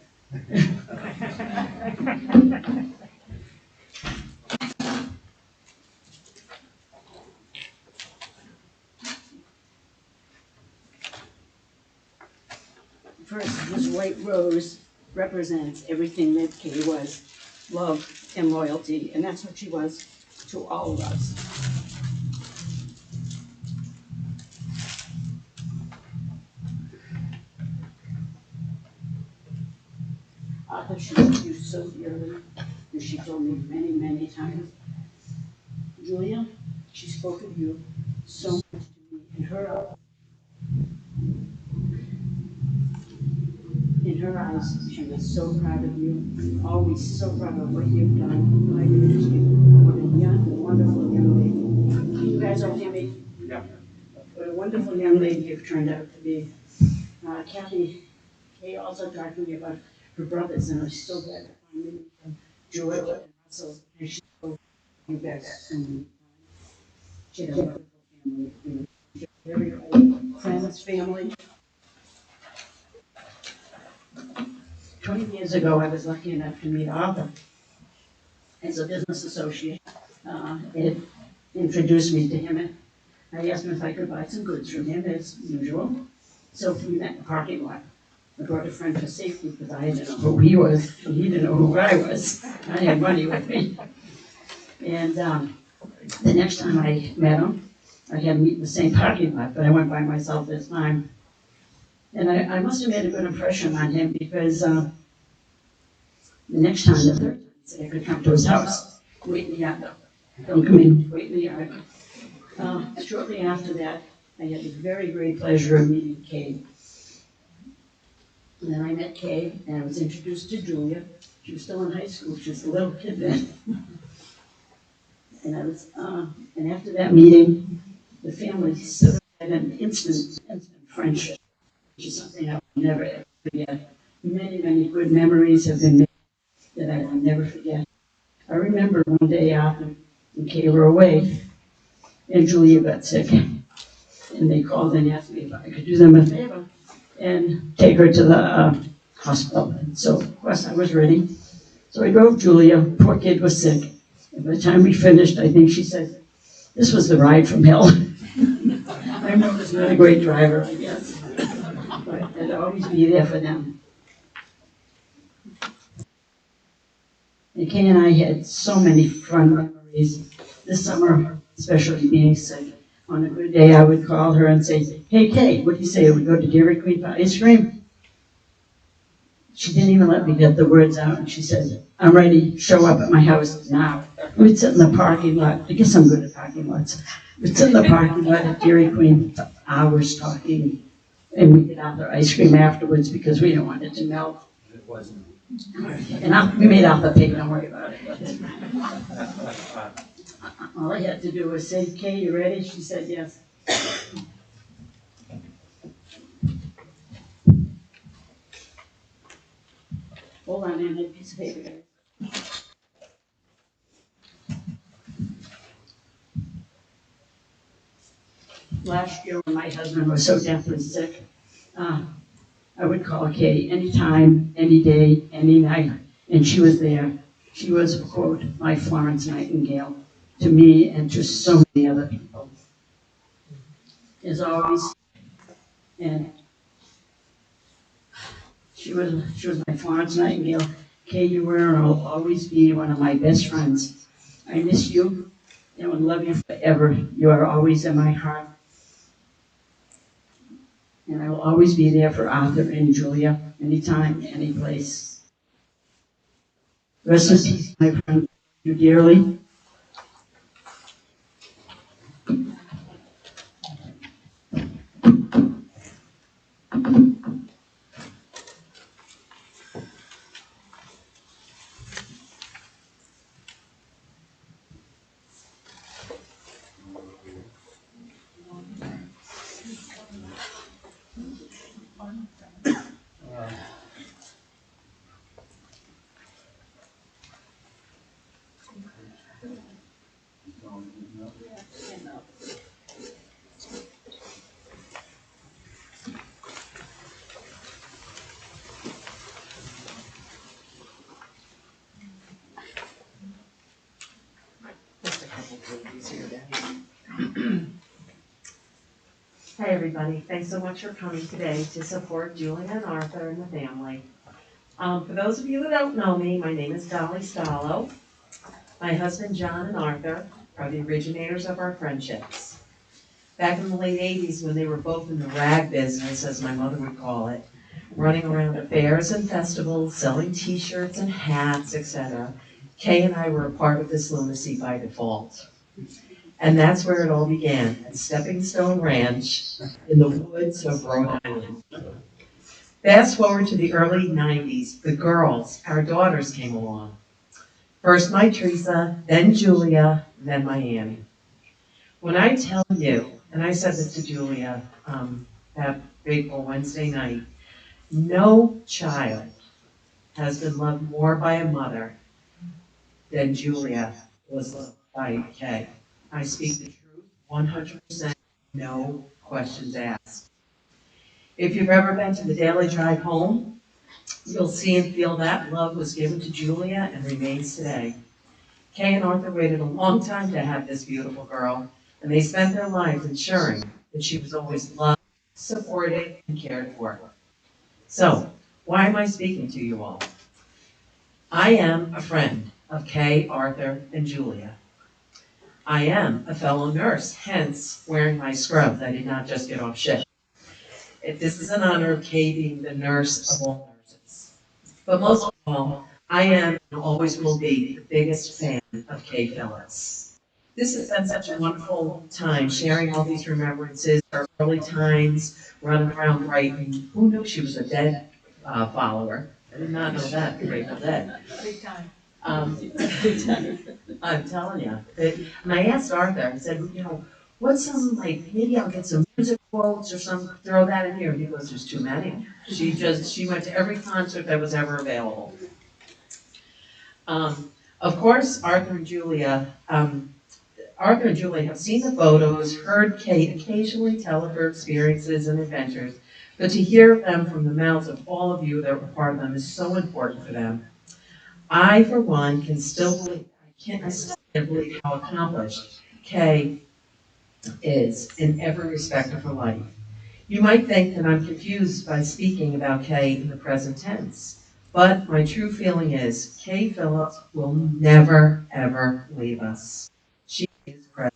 First, this white rose represents everything that Kay was, love and loyalty, and that's what she was to all of us. Arthur, she loved you so dearly, and she told me many, many times, Julia, she spoke of you so much to me. In her eyes, she was so proud of you, always so proud of what you've done. I raised you. What a young, wonderful young lady. Can you guys all hear me? Yeah. What a wonderful young lady you've turned out to be. Kathy Kay also talked to me about her brothers, and I was so glad to find them from George and Russell. And she spoke to you guys so many times. She had a wonderful family. Everybody, friends, family. 20 years ago, I was lucky enough to meet Arthur as a business associate. It introduced me to him, and I asked him if I could buy some goods from him, as usual. So we met in the parking lot. I brought a friend for safety because I didn't know who he was, and he didn't know who I was. I had money with me. And the next time I met him, I had to meet in the same parking lot, but I went by myself this time. And I must have made a good impression on him because the next time, the third time, he said I could come to his house, wait in the yard. Don't come in, wait in the yard. Shortly after that, I had the very great pleasure of meeting Kay. And then I met Kay, and I was introduced to Julia. She was still in high school, she was a little kid then. And after that meeting, the family sort of had an instant friendship, which is something I will never ever forget. Many, many good memories have been made that I will never forget. I remember one day after when Kay were away, and Julia got sick, and they called and asked me if I could do them a favor and take her to the hospital. And so, of course, I was ready. So I drove Julia. Poor kid was sick. And by the time we finished, I think she said, "This was the ride from hell." I'm known as not a great driver, I guess. But I'd always be there for them. And Kay and I had so many fun memories. This summer, especially being sick, on a good day, I would call her and say, "Hey, Kay, what do you say? We go to Dairy Queen for ice cream?" She didn't even let me get the words out, and she said, "I'm ready, show up at my house now." We'd sit in the parking lot. I guess I'm good at parking lots. We'd sit in the parking lot at Dairy Queen for hours talking, and we'd get out their ice cream afterwards because we didn't want it to melt. It wasn't. And we made Arthur pay, don't worry about it. All I had to do was say, "Kay, you ready?" She said yes. Hold on, I need a piece of paper, guys. Last year when my husband was so deathly sick, I would call Kay anytime, any day, any night, and she was there. She was, quote, my Florence Nightingale to me and to so many other people. As always, and she was my Florence Nightingale. Kay, you were and will always be one of my best friends. I miss you and would love you forever. You are always in my heart. And I will always be there for Arthur and Julia, anytime, any place. Rest in peace, my friend. You dearly. Hi, everybody. Thanks so much for coming today to support Julia and Arthur and the family. For those of you that don't know me, my name is Dolly Stallo. My husband, John, and Arthur are the originators of our friendships. Back in the late 80s, when they were both in the rag business, as my mother would call it, running around to fairs and festivals, selling t-shirts and hats, etc. Kay and I were a part of this lunacy by default. And that's where it all began, at Stepping Stone Ranch in the woods of Rhode Island. Fast forward to the early 90s, the girls, our daughters, came along. First my Teresa, then Julia, then my Annie. When I tell you, and I said this to Julia that fateful Wednesday night, no child has been loved more by a mother than Julia was loved by Kay. I speak the truth, 100%, no questions asked. If you've ever been to the daily drive home, you'll see and feel that love was given to Julia and remains today. Kay and Arthur waited a long time to have this beautiful girl, and they spent their lives ensuring that she was always loved, supported, and cared for. So, why am I speaking to you all? I am a friend of Kay, Arthur, and Julia. I am a fellow nurse, hence wearing my scrubs. I did not just get off shift. This is an honor of Kay being the nurse of all nurses. But most of all, I am and always will be the biggest fan of Kay Phillips. This has been such a wonderful time sharing all these remembrances, our early times, running around Brighton. Who knew she was a Dead follower? I did not know that, Grateful Dead. Big time. I'm telling you. And I asked Arthur, I said, what's some, maybe I'll get some music quotes or some, throw that in here. And he goes, there's too many. She went to every concert that was ever available. Of course, Arthur and Julia have seen the photos, heard Kate occasionally tell of her experiences and adventures, but to hear them from the mouths of all of you that were part of them is so important for them. I, for one, I still can't believe how accomplished Kay is in every respect of her life. You might think that I'm confused by speaking about Kay in the present tense, but my true feeling is Kay Phillips will never, ever leave us. She is present.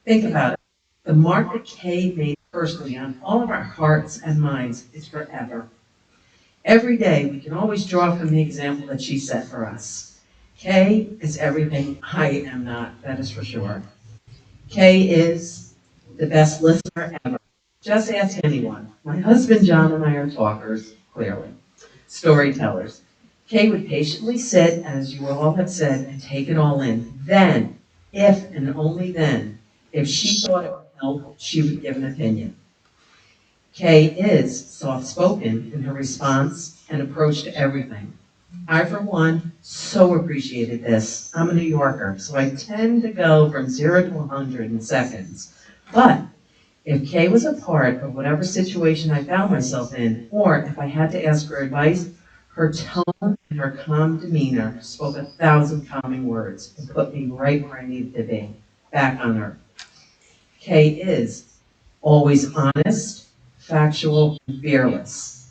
Think about it. The mark that Kay made personally on all of our hearts and minds is forever. Every day, we can always draw from the example that she set for us. Kay is everything I am not, that is for sure. Kay is the best listener ever. Just ask anyone. My husband John and I are talkers, clearly. Storytellers. Kay would patiently sit, as you all have said, and take it all in. Then, if and only then, if she thought it would help, she would give an opinion. Kay is soft-spoken in her response and approach to everything. I, for one, so appreciated this. I'm a New Yorker, so I tend to go from 0 to 100 in seconds. But if Kay was a part of whatever situation I found myself in, or if I had to ask her advice, her tone and her calm demeanor spoke 1,000 calming words and put me right where I needed to be, back on earth. Kay is always honest, factual, and fearless.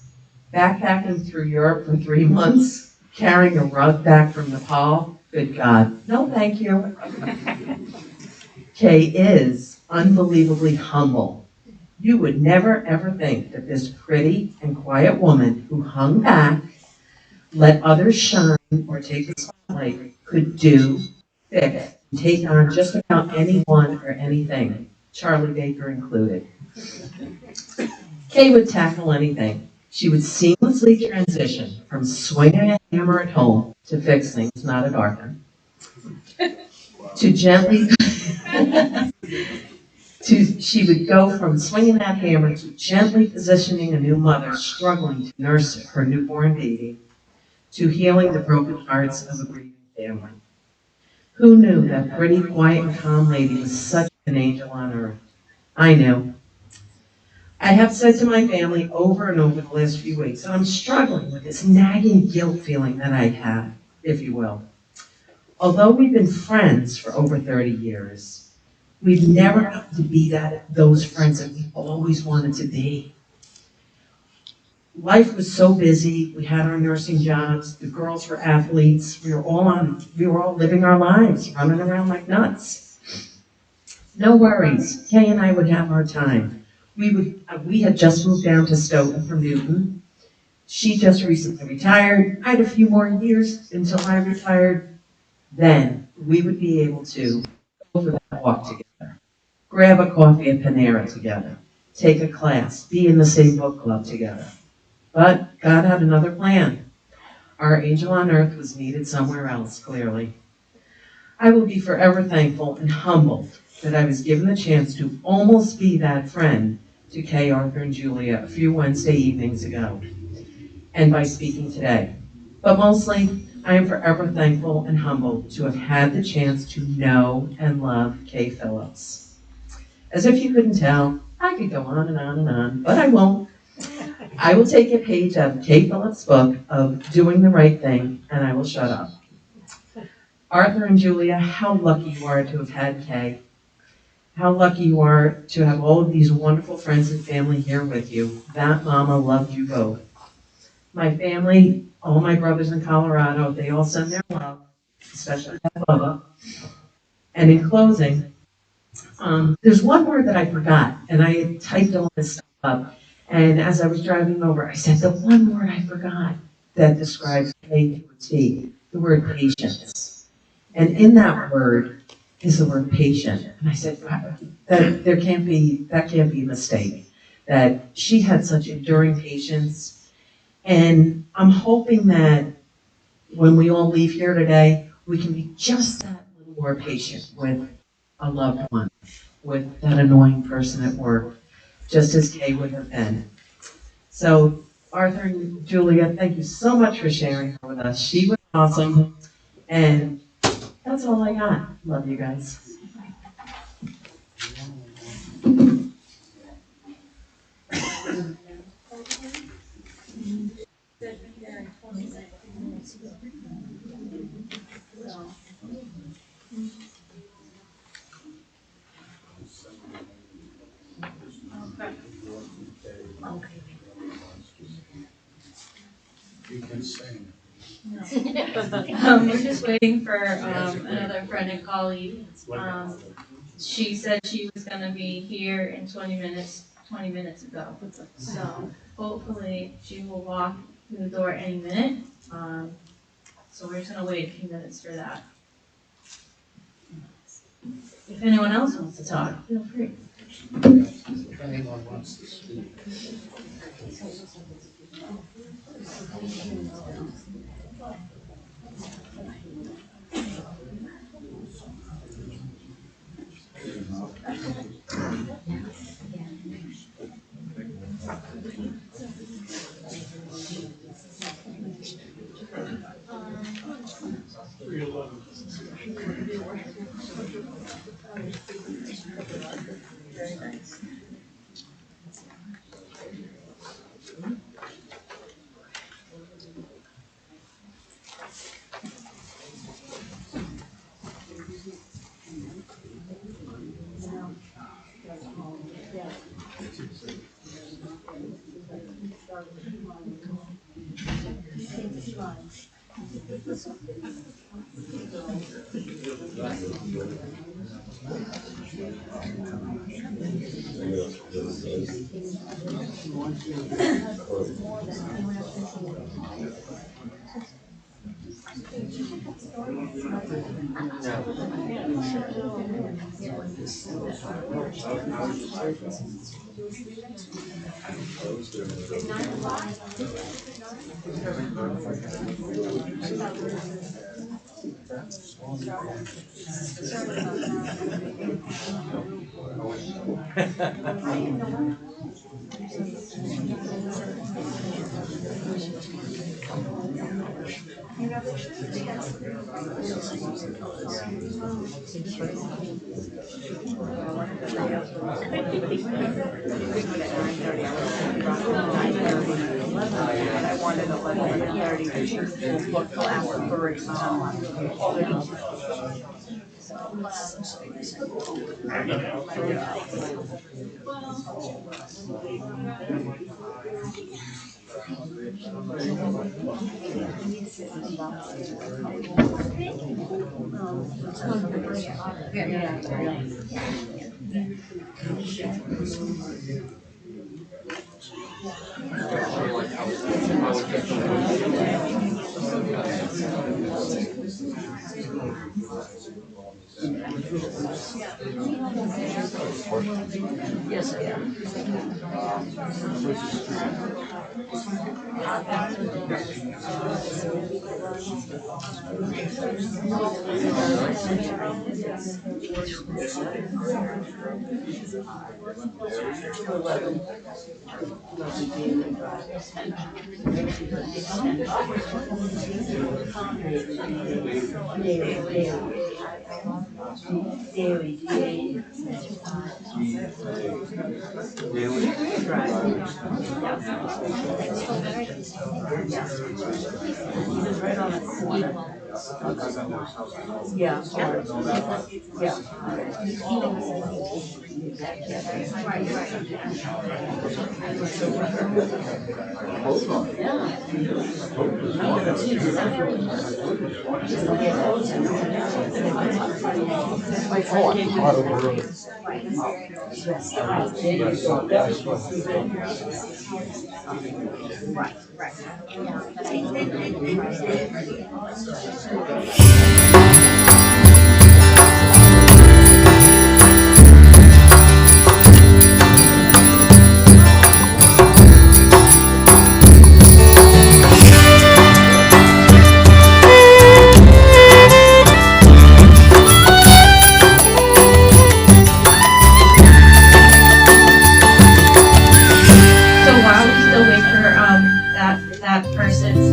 Backpacking through Europe for 3 months, carrying a rug back from Nepal, good God, no thank you. Kay is unbelievably humble. You would never ever think that this pretty and quiet woman who hung back, let others shine or take the spotlight, could do, fix, and take on just about anyone or anything, Charlie Baker included. Kay would tackle anything. She would seamlessly transition from swinging a hammer at home to fix things, not at Arthur, to gently, she would go from swinging that hammer to gently positioning a new mother struggling to nurse her newborn baby, to healing the broken hearts of a grieving family. Who knew that pretty, quiet, and calm lady was such an angel on earth? I knew. I have said to my family over and over the last few weeks that I'm struggling with this nagging guilt feeling that I have, if you will. Although we've been friends for over 30 years, we've never gotten to be those friends that we always wanted to be. Life was so busy. We had our nursing jobs. The girls were athletes. We were all living our lives, running around like nuts. No worries. Kay and I would have our time. We had just moved down to Stoughton from Newton. She just recently retired. I had a few more years until I retired. Then we would be able to go for that walk together, grab a coffee at Panera together, take a class, be in the same book club together. But God had another plan. Our angel on earth was needed somewhere else, clearly. I will be forever thankful and humbled that I was given the chance to almost be that friend to Kay, Arthur, and Julia a few Wednesday evenings ago, and by speaking today. But mostly, I am forever thankful and humbled to have had the chance to know and love Kay Phillips. As if you couldn't tell, I could go on and on and on, but I won't. I will take a page out of Kay Phillips' book of Doing the Right Thing, and I will shut up. Arthur and Julia, how lucky you are to have had Kay. How lucky you are to have all of these wonderful friends and family here with you. That mama loved you both. My family, all my brothers in Colorado, they all send their love, especially that Bubba. And in closing, there's one word that I forgot, and I had typed all this stuff up. And as I was driving over, I said, the one word I forgot that describes Kay to a T, the word patience. And in that word is the word patient. And I said, that can't be a mistake. That she had such enduring patience. And I'm hoping that when we all leave here today, we can be just that little more patient with a loved one, with that annoying person at work, just as Kay would have been. So, Arthur and Julia, thank you so much for sharing her with us. She was awesome, and that's all I got. Love you guys. You can sing. We're just waiting for another friend and colleague. She said she was gonna be here in 20 minutes ago. So hopefully she will walk through the door any minute. So we're just gonna wait a few minutes for that. If anyone else wants to talk, feel free. If anyone wants to speak. Yes, I am. Daily, daily. Right on the corner. Yeah. Yeah. So while we still wait for that person's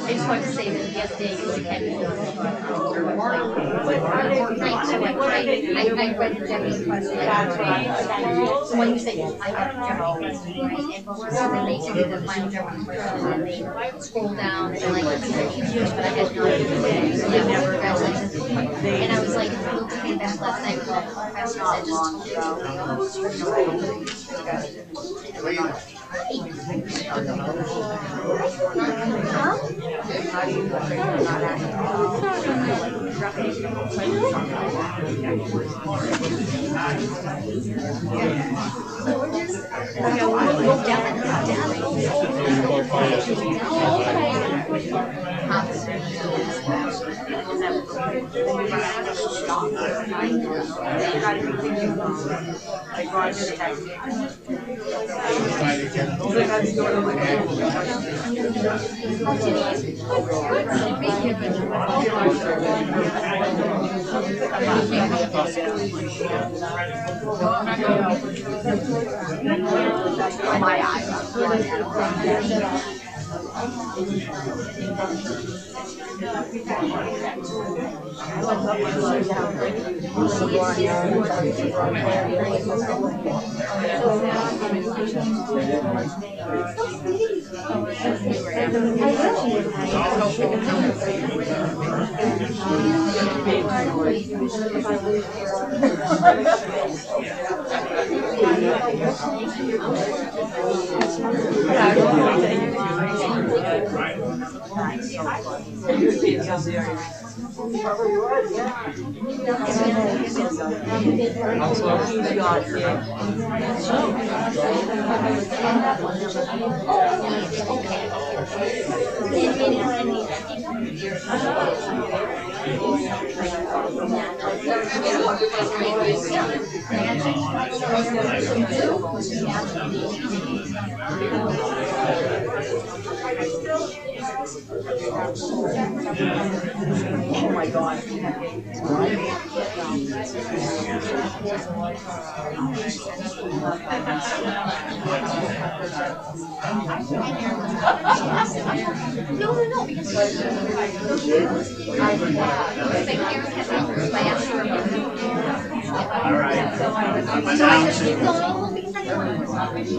I just wanted to say that yesterday was a kind of I read Debbie's question. So when you say I got Debbie's question, right? And then they give you the final Debbie's question, and they scroll down and they're like, these are easy, but I had no idea what it is. So yeah, congratulations. And I was like, I looked at that last night with the professor said oh my God. No, because all right. So I said, no, because I don't want to.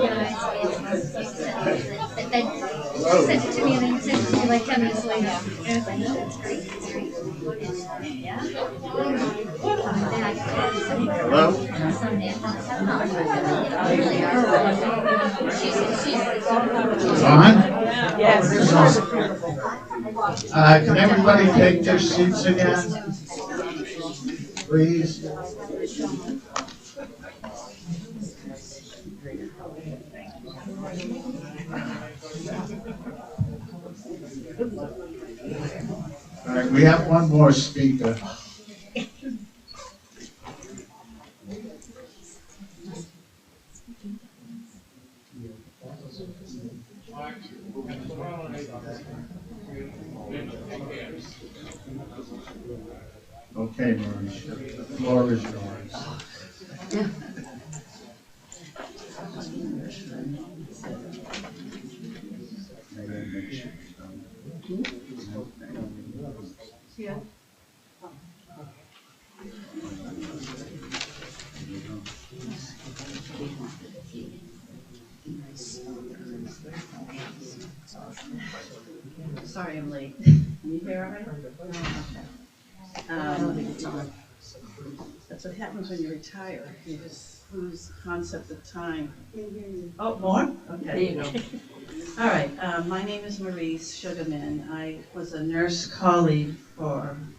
Then she sent it to me, and then sent it to me like 10 minutes later. And I was like, no, it's great, it's great. Yeah. Hello? On? Yes. Can everybody take their seats again? Please. All right, we have one more speaker. Okay, Maurice, the floor is yours. Yeah. Sorry I'm late. Can you hear all right? That's what happens when you retire. You just lose the concept of time. Oh, more? Okay. There you go. All right. My name is Maurice Sugarman. I was a nurse colleague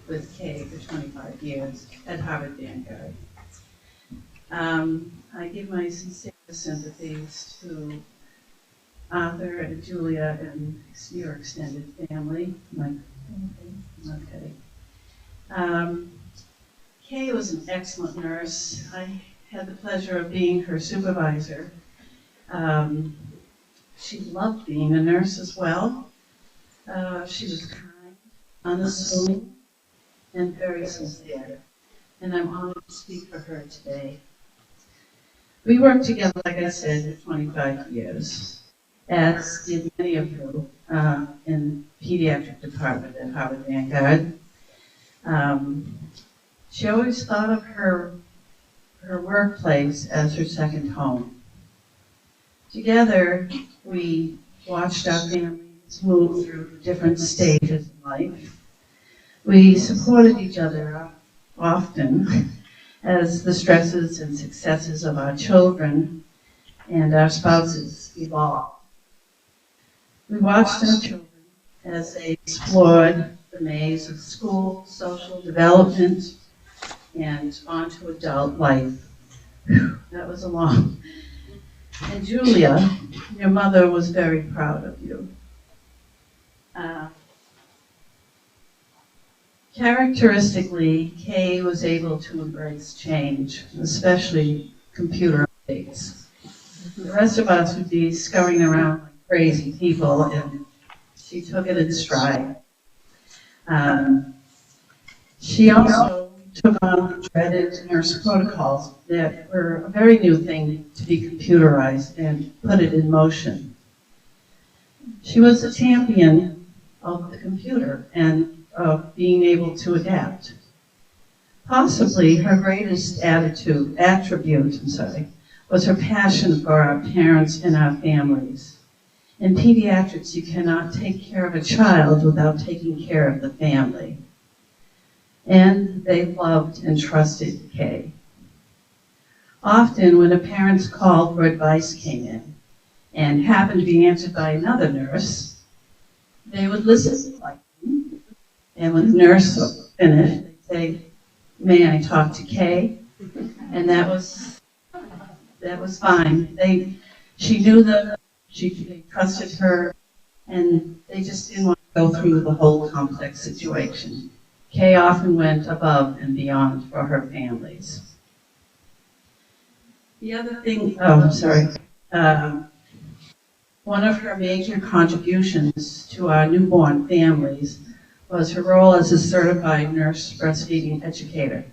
with Kay for 25 years at Harvard Vanguard. I give my sincere sympathies to Arthur and Julia and your extended family. Okay. Kay was an excellent nurse. I had the pleasure of being her supervisor. She loved being a nurse as well. She was kind, unassuming, and very sincere. and I'm honored to speak for her today. We worked together, like I said, for 25 years, as did many of you in the pediatric department at Harvard Vanguard. She always thought of her workplace as her second home. Together, we watched our families move through different stages in life. We supported each other often as the stresses and successes of our children and our spouses evolved. We watched our children as they explored the maze of school, social development, and onto adult life. That was a long. And Julia, your mother was very proud of you. Characteristically, Kay was able to embrace change, especially computer updates. The rest of us would be scurrying around like crazy people, and she took it in stride. She also took on the dreaded nurse protocols that were a very new thing to be computerized and put it in motion. She was a champion of the computer and of being able to adapt. Possibly her greatest attribute, was her passion for our parents and our families. In pediatrics, you cannot take care of a child without taking care of the family. And they loved and trusted Kay. Often when a parent's call for advice came in and happened to be answered by another nurse, they would listen politely. And when the nurse finished, they'd say, "May I talk to Kay?" And that was fine. She knew them, they trusted her, and they just didn't want to go through the whole complex situation. Kay often went above and beyond for her families. The other thing, one of her major contributions to our newborn families was her role as a certified nurse breastfeeding educator.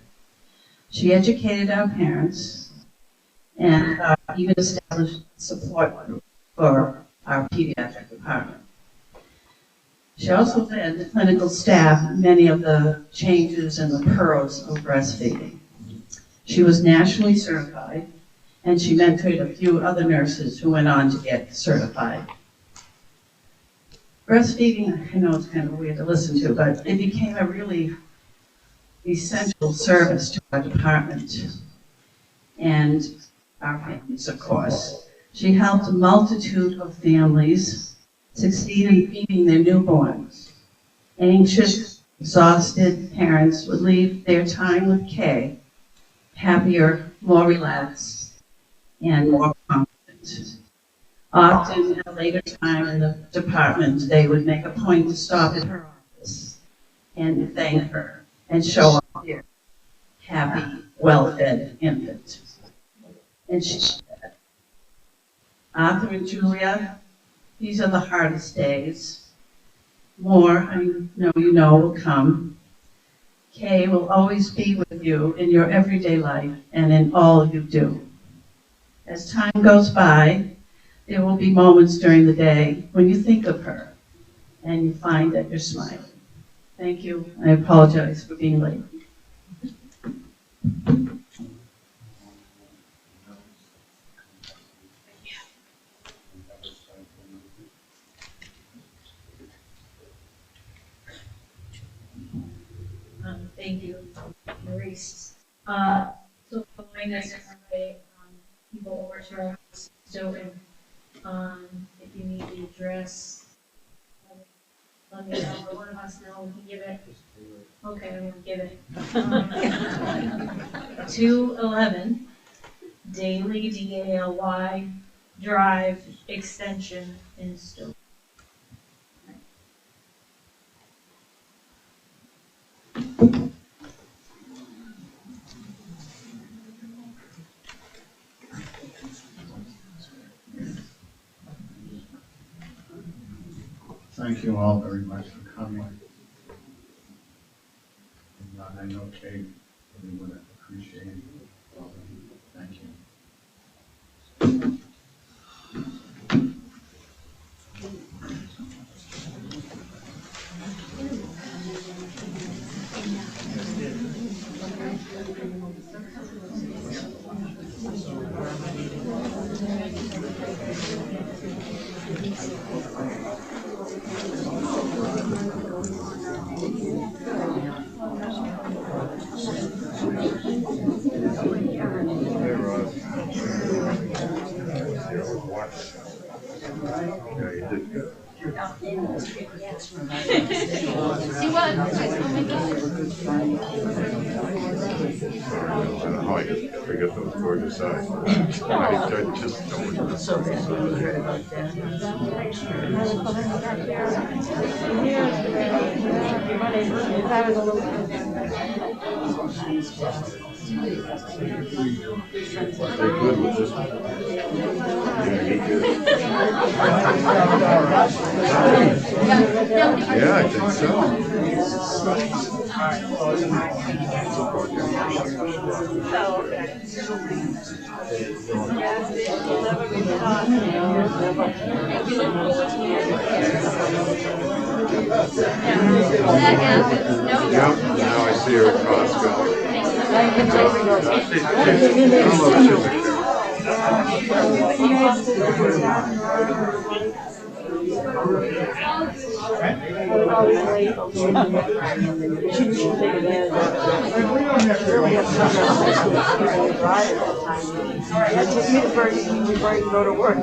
She educated our parents and even established support group for our pediatric department. She also led the clinical staff in many of the changes and the pearls of breastfeeding. She was nationally certified, and she mentored a few other nurses who went on to get certified. Breastfeeding, I know it's kind of weird to listen to, but it became a really essential service to our department and our families, of course. She helped a multitude of families succeed in feeding their newborns. Anxious, exhausted parents would leave their time with Kay happier, more relaxed, and more confident. Often at a later time in the department, they would make a point to stop at her office and thank her and show off their happy, well-fed infant. And she did that. Arthur and Julia, these are the hardest days. More, I know you know, will come. Kay will always be with you in your everyday life and in all you do. As time goes by, there will be moments during the day when you think of her and you find that you're smiling. Thank you. I apologize for being late. Thank you, Maurice. So following us, people over to our house, Stoughton, if you need the address, let me know, or one of us know, we can give it. Okay, I'm gonna give it. 211 Daly, D-A-L-Y, Drive, Extension in Stoughton. Thank you all very much for coming. And I know Kate really would have appreciate it. Thank you. Hey, Ross. Yeah, you did good. See what? Oh my God. I don't know how I could forget those gorgeous eyes. I just don't. So bad when we heard about that. They're good with this one. Yeah, I think so. That happens. No. Yep, now I see her at Costco. Go to work.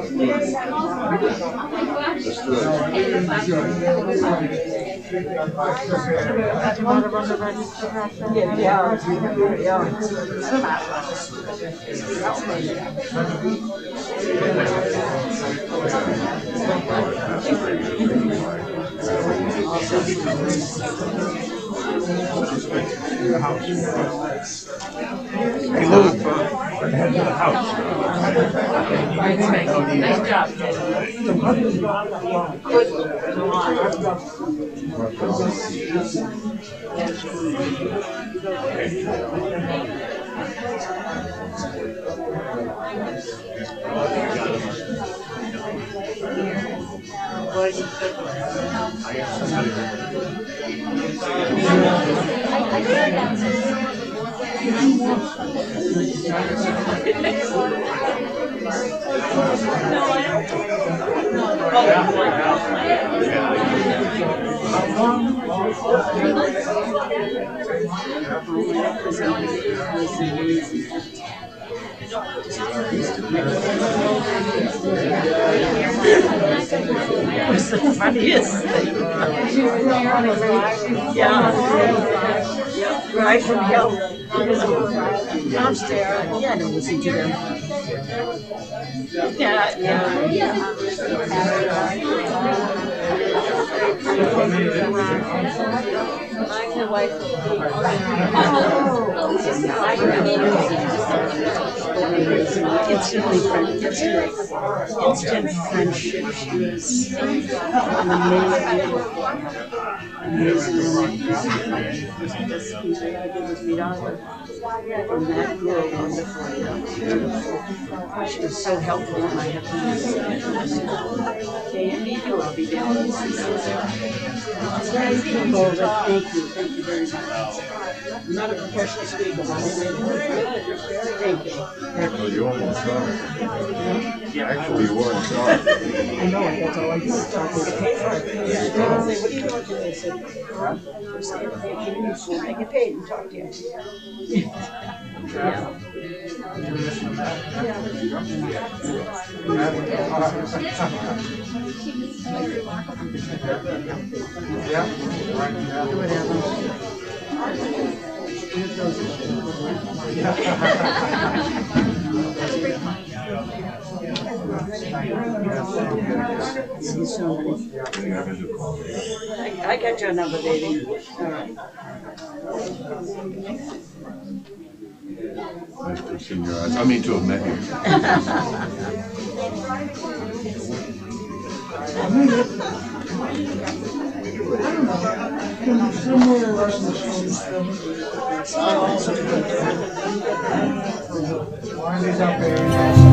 Nice job. was the funniest thing. Yeah. Right from hell. Downstairs. Yeah, I don't listen to them. Yeah, yeah. Instantly friendship. Instant friendship. She was an amazing woman. From that girl, wonderful. She was so helpful, and I have to use it. Okay, you need you, I'll be down. Thank you very much. I'm not a professional speaker, but I did. Thank you. Well, you almost got it. Actually, you weren't sorry. I know it, that's all I do, talk to the paper. They say, what are you doing today? I said, I'm staying here, so I get paid and talk to you. Yeah. I got your number, baby. All right. Nice to see your eyes. I mean, to have met you. Why are these up there?